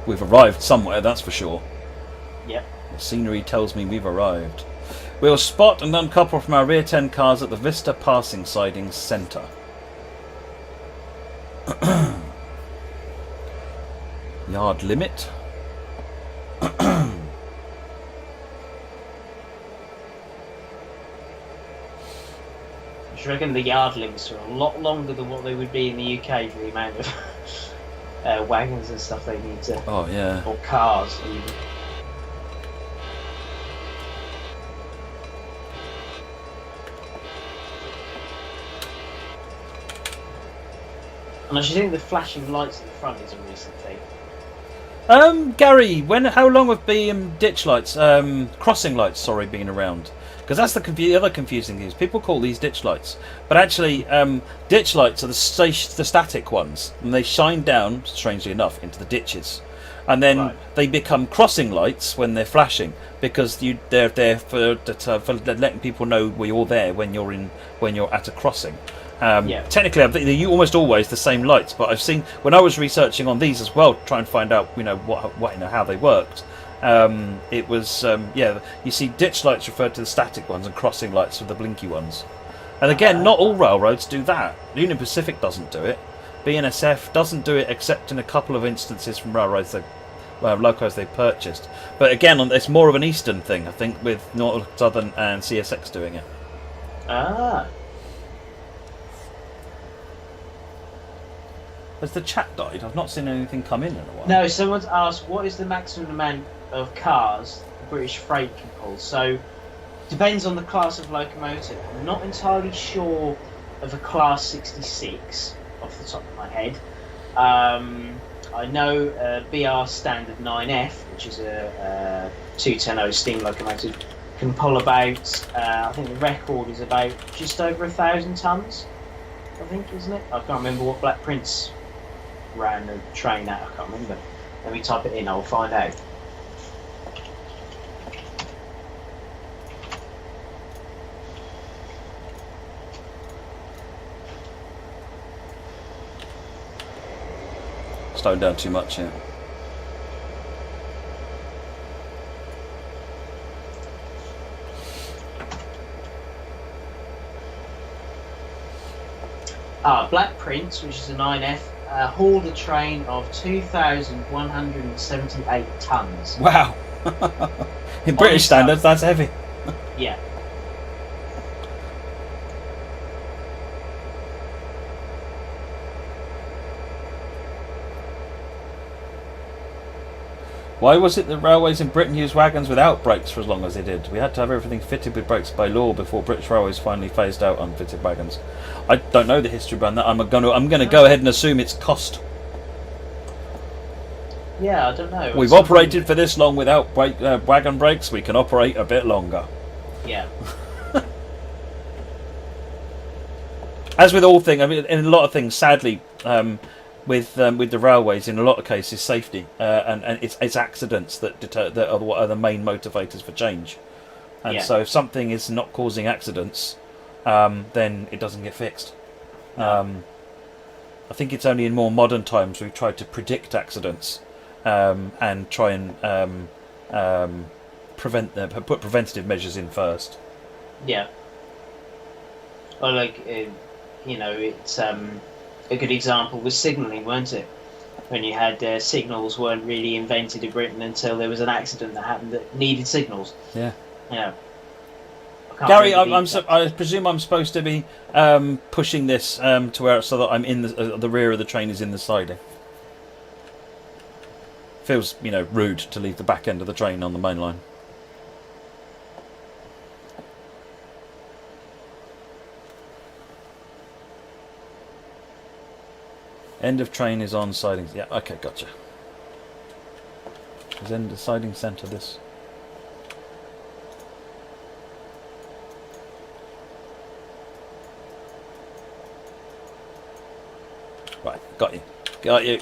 We've arrived somewhere, that's for sure. Yep. The scenery tells me we've arrived. We'll spot and uncouple from our rear 10 cars at the Vista passing siding centre. Yard limit. I reckon the yard limits are a lot longer than what they would be in the UK for the amount of wagons and stuff they need to. Oh yeah. Or cars even. And I should think the flashing lights at the front is a recent thing. Gary, how long have ditch lights, crossing lights, sorry, been around? Because that's the other confusing thing is people call these ditch lights, but actually, ditch lights are the static ones, and they shine down, strangely enough, into the ditches, and then they become crossing lights when they're flashing because they're there for letting people know you're there when you're at a crossing. Technically, I think they're almost always the same lights, but I've seen when I was researching on these as well, trying to find out how they worked. It was you see ditch lights referred to the static ones and crossing lights are the blinky ones. And again, not all railroads do that. Union Pacific doesn't do it. BNSF doesn't do it except in a couple of instances from railroads locos they purchased. But again, it's more of an eastern thing, I think, with North Southern and CSX doing it. Has the chat died? I've not seen anything come in a while. No, someone's asked what is the maximum amount of cars the British freight can pull. So, depends on the class of locomotive. I'm not entirely sure of a Class 66 off the top of my head. I know BR Standard 9F, which is a 210 steam locomotive, can pull about, I think the record is about just over 1,000 tonnes, I think, isn't it? I can't remember what Black Prince ran the train at, I can't remember. Let me type it in, I'll find out. Slowing down too much, yeah. Black Prince, which is a 9F, hauled a train of 2,178 tonnes. Wow! In British standards, that's heavy. Yeah. Why was it that railways in Britain used wagons without brakes for as long as they did? We had to have everything fitted with brakes by law before British Railways finally phased out unfitted wagons. I don't know the history behind that. I'm going to go ahead and assume it's cost. Yeah, I don't know. We've operated for this long without wagon brakes. We can operate a bit longer. Yeah. As with all things, I mean, in a lot of things, sadly, with the railways, in a lot of cases, safety and it's accidents that are what are the main motivators for change. And so, if something is not causing accidents, then it doesn't get fixed. No. I think it's only in more modern times we've tried to predict accidents and try and prevent them, put preventative measures in first. Yeah. Well, like it's a good example was signalling, weren't it? When you had signals weren't really invented in Britain until there was an accident that happened that needed signals. Yeah. Gary, I presume I'm supposed to be pushing this to where so that I'm in the rear of the train is in the siding. Feels rude to leave the back end of the train on the main line. End of train is on sidings. Yeah, okay, gotcha. Is end of siding centre this? Right, got you. Got you.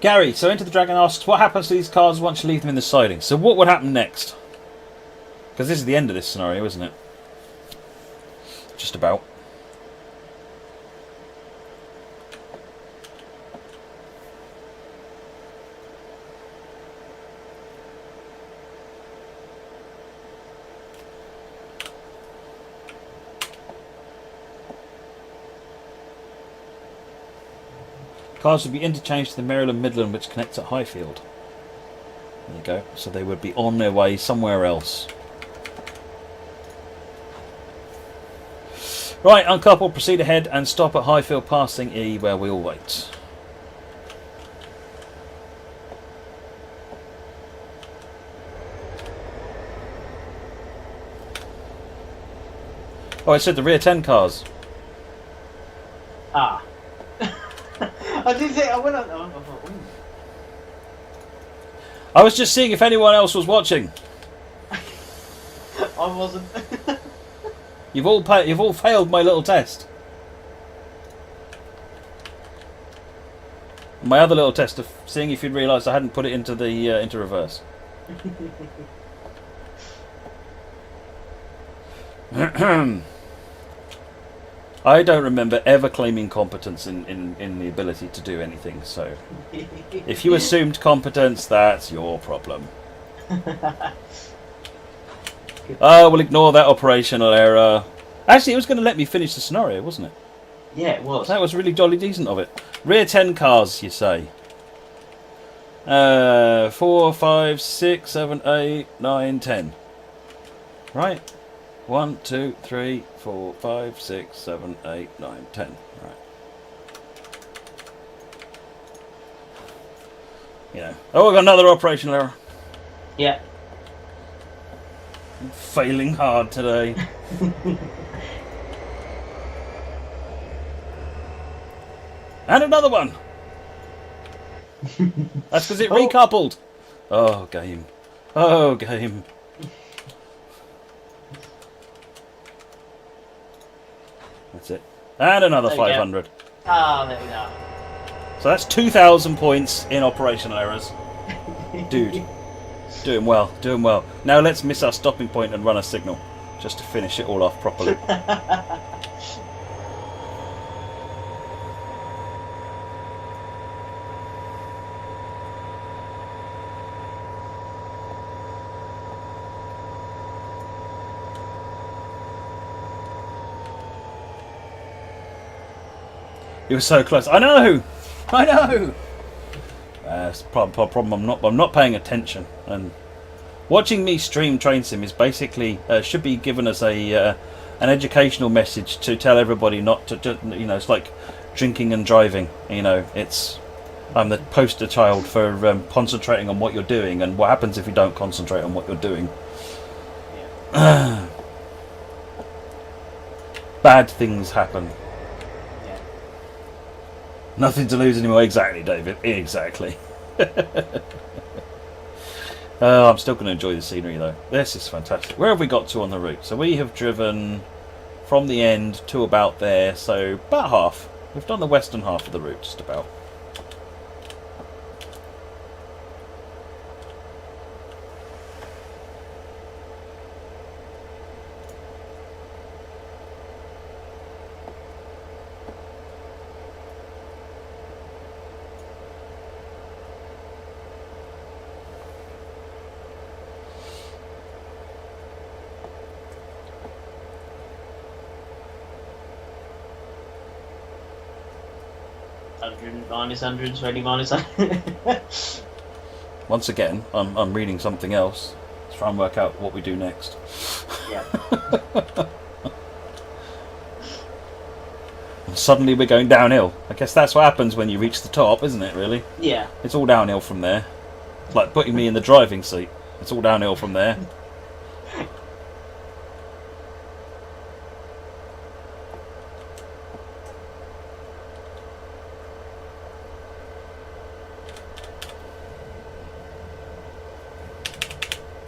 Gary, so Into the Dragon asks, what happens to these cars once you leave them in the siding? So what would happen next? Because this is the end of this scenario, isn't it? Just about. Cars would be interchanged to the Maryland Midland, which connects at Highfield. There you go. So they would be on their way somewhere else. Right, uncouple, proceed ahead and stop at Highfield passing E, where we'll wait. Oh, I said the rear 10 cars. Ah. I did say I went on. I thought, ooh. I was just seeing if anyone else was watching. I wasn't. You've all failed my little test. My other little test of seeing if you'd realised I hadn't put it into the into reverse. I don't remember ever claiming competence in the ability to do anything, so if you assumed competence, that's your problem. Oh, we'll ignore that operational error. Actually, it was going to let me finish the scenario, wasn't it? Yeah, it was. That was really jolly decent of it. Rear 10 cars, you say? 4, 5, 6, 7, 8, 9, 10. Right. 1, 2, 3, 4, 5, 6, 7, 8, 9, 10. Right. You know. Oh, we've got another operational error. Yeah. I'm failing hard today. And another one. That's because it recoupled. Oh, game. Oh, game. That's it. And another 500. Ah, there we go. So that's 2,000 points in operational errors. Dude. Doing well, doing well. Now let's miss our stopping point and run a signal. Just to finish it all off properly. You were so close. I know! I know! That's the problem. I'm not paying attention. And watching me stream Train Sim is basically should be given as a an educational message to tell everybody not to. You know, it's like drinking and driving. You know, I'm the poster child for concentrating on what you're doing and what happens if you don't concentrate on what you're doing. Yeah. Bad things happen. Nothing to lose anymore. Exactly, David. Exactly. I'm still going to enjoy the scenery, though. This is fantastic. Where have we got to on the route? So we have driven from the end to about there. So about half. We've done the western half of the route, just about. Minus 120 minus 100. Once again, I'm reading something else to try and work out what we do next. Yeah. And suddenly we're going downhill. I guess that's what happens when you reach the top, isn't it, really? Yeah. It's all downhill from there. It's like putting me in the driving seat. It's all downhill from there.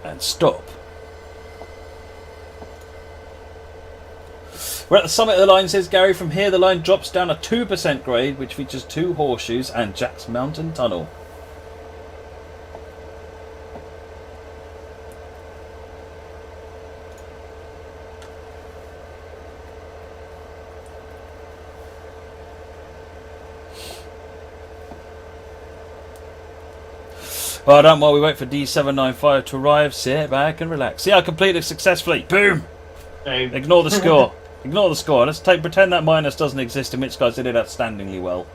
And stop. We're at the summit of the line, says Gary. From here the line drops down a 2% grade which features 2 horseshoes and Jack's Mountain Tunnel. Well done while we wait for D795 to arrive. Sit back and relax. See, I completed successfully. Boom! Boom. Ignore the score. Ignore the score. Let's pretend that minus doesn't exist, in which case I did outstandingly well.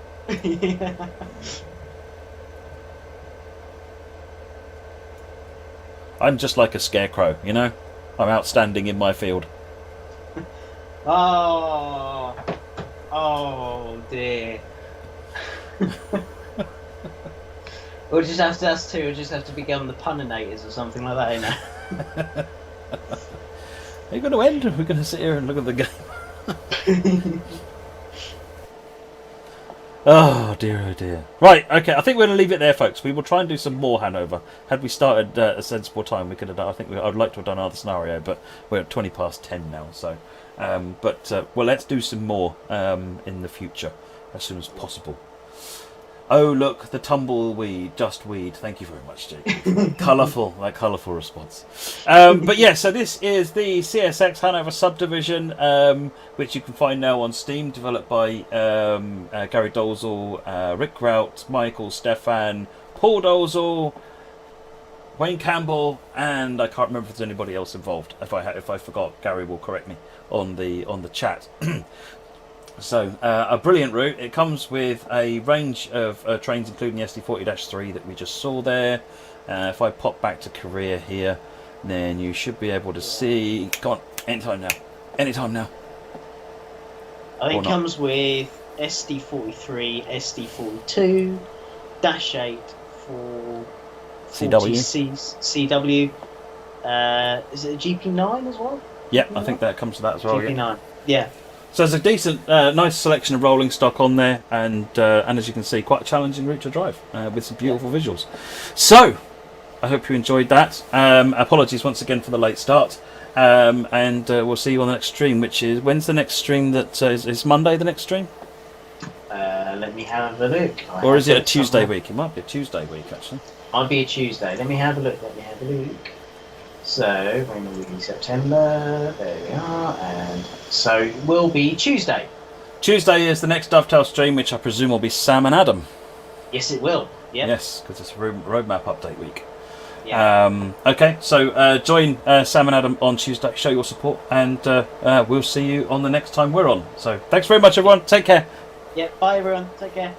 Yeah. I'm just like a scarecrow, you know. I'm outstanding in my field. Oh, oh dear. We'll just have to, us two will just have to become the puninators or something like that, you know. Are you going to end? Or are we going to sit here and look at the game? Oh dear, oh dear. Right, okay. I think we're going to leave it there, folks. We will try and do some more Hanover. Had we started a sensible time, we could have done. I think I'd like to have done another scenario, but we're at 20 past 10 now. So, well, let's do some more in the future as soon as possible. Oh look, the tumbleweed, just weed. Thank you very much, Jake. Colourful, that colourful response. But yeah, so this is the CSX Hanover Subdivision, which you can find now on Steam, developed by Gary Dolezal, Rick Rout, Michael Stefan, Paul Dolezal, Wayne Campbell, and I can't remember if there's anybody else involved. If I forgot, Gary will correct me on the chat. So, a brilliant route. It comes with a range of trains, including the SD40-3 that we just saw there. If I pop back to career here, then you should be able to see... Go on, anytime now. Anytime now. I think it comes with SD43, SD42, Dash 8 for CW. Is it a GP9 as well? Yeah, I think that comes to that as well. GP9, yeah. So there's a decent, nice selection of rolling stock on there, and as you can see, quite a challenging route to drive with some beautiful visuals. So, I hope you enjoyed that. Apologies once again for the late start, and we'll see you on the next stream, which is, when's the next stream? That is Monday the next stream? Let me have a look. Or is it a Tuesday week? It might be a Tuesday week, actually. Might be a Tuesday. Let me have a look. So, when will be September? There we are. And so, it will be Tuesday. Tuesday is the next Dovetail stream, which I presume will be Sam and Adam. Yes, it will. Yep. Yes, because it's a roadmap update week. Yeah. Okay, so join Sam and Adam on Tuesday. Show your support, and we'll see you on the next time we're on. So, thanks very much, everyone. Take care. Yep. Bye, everyone. Take care.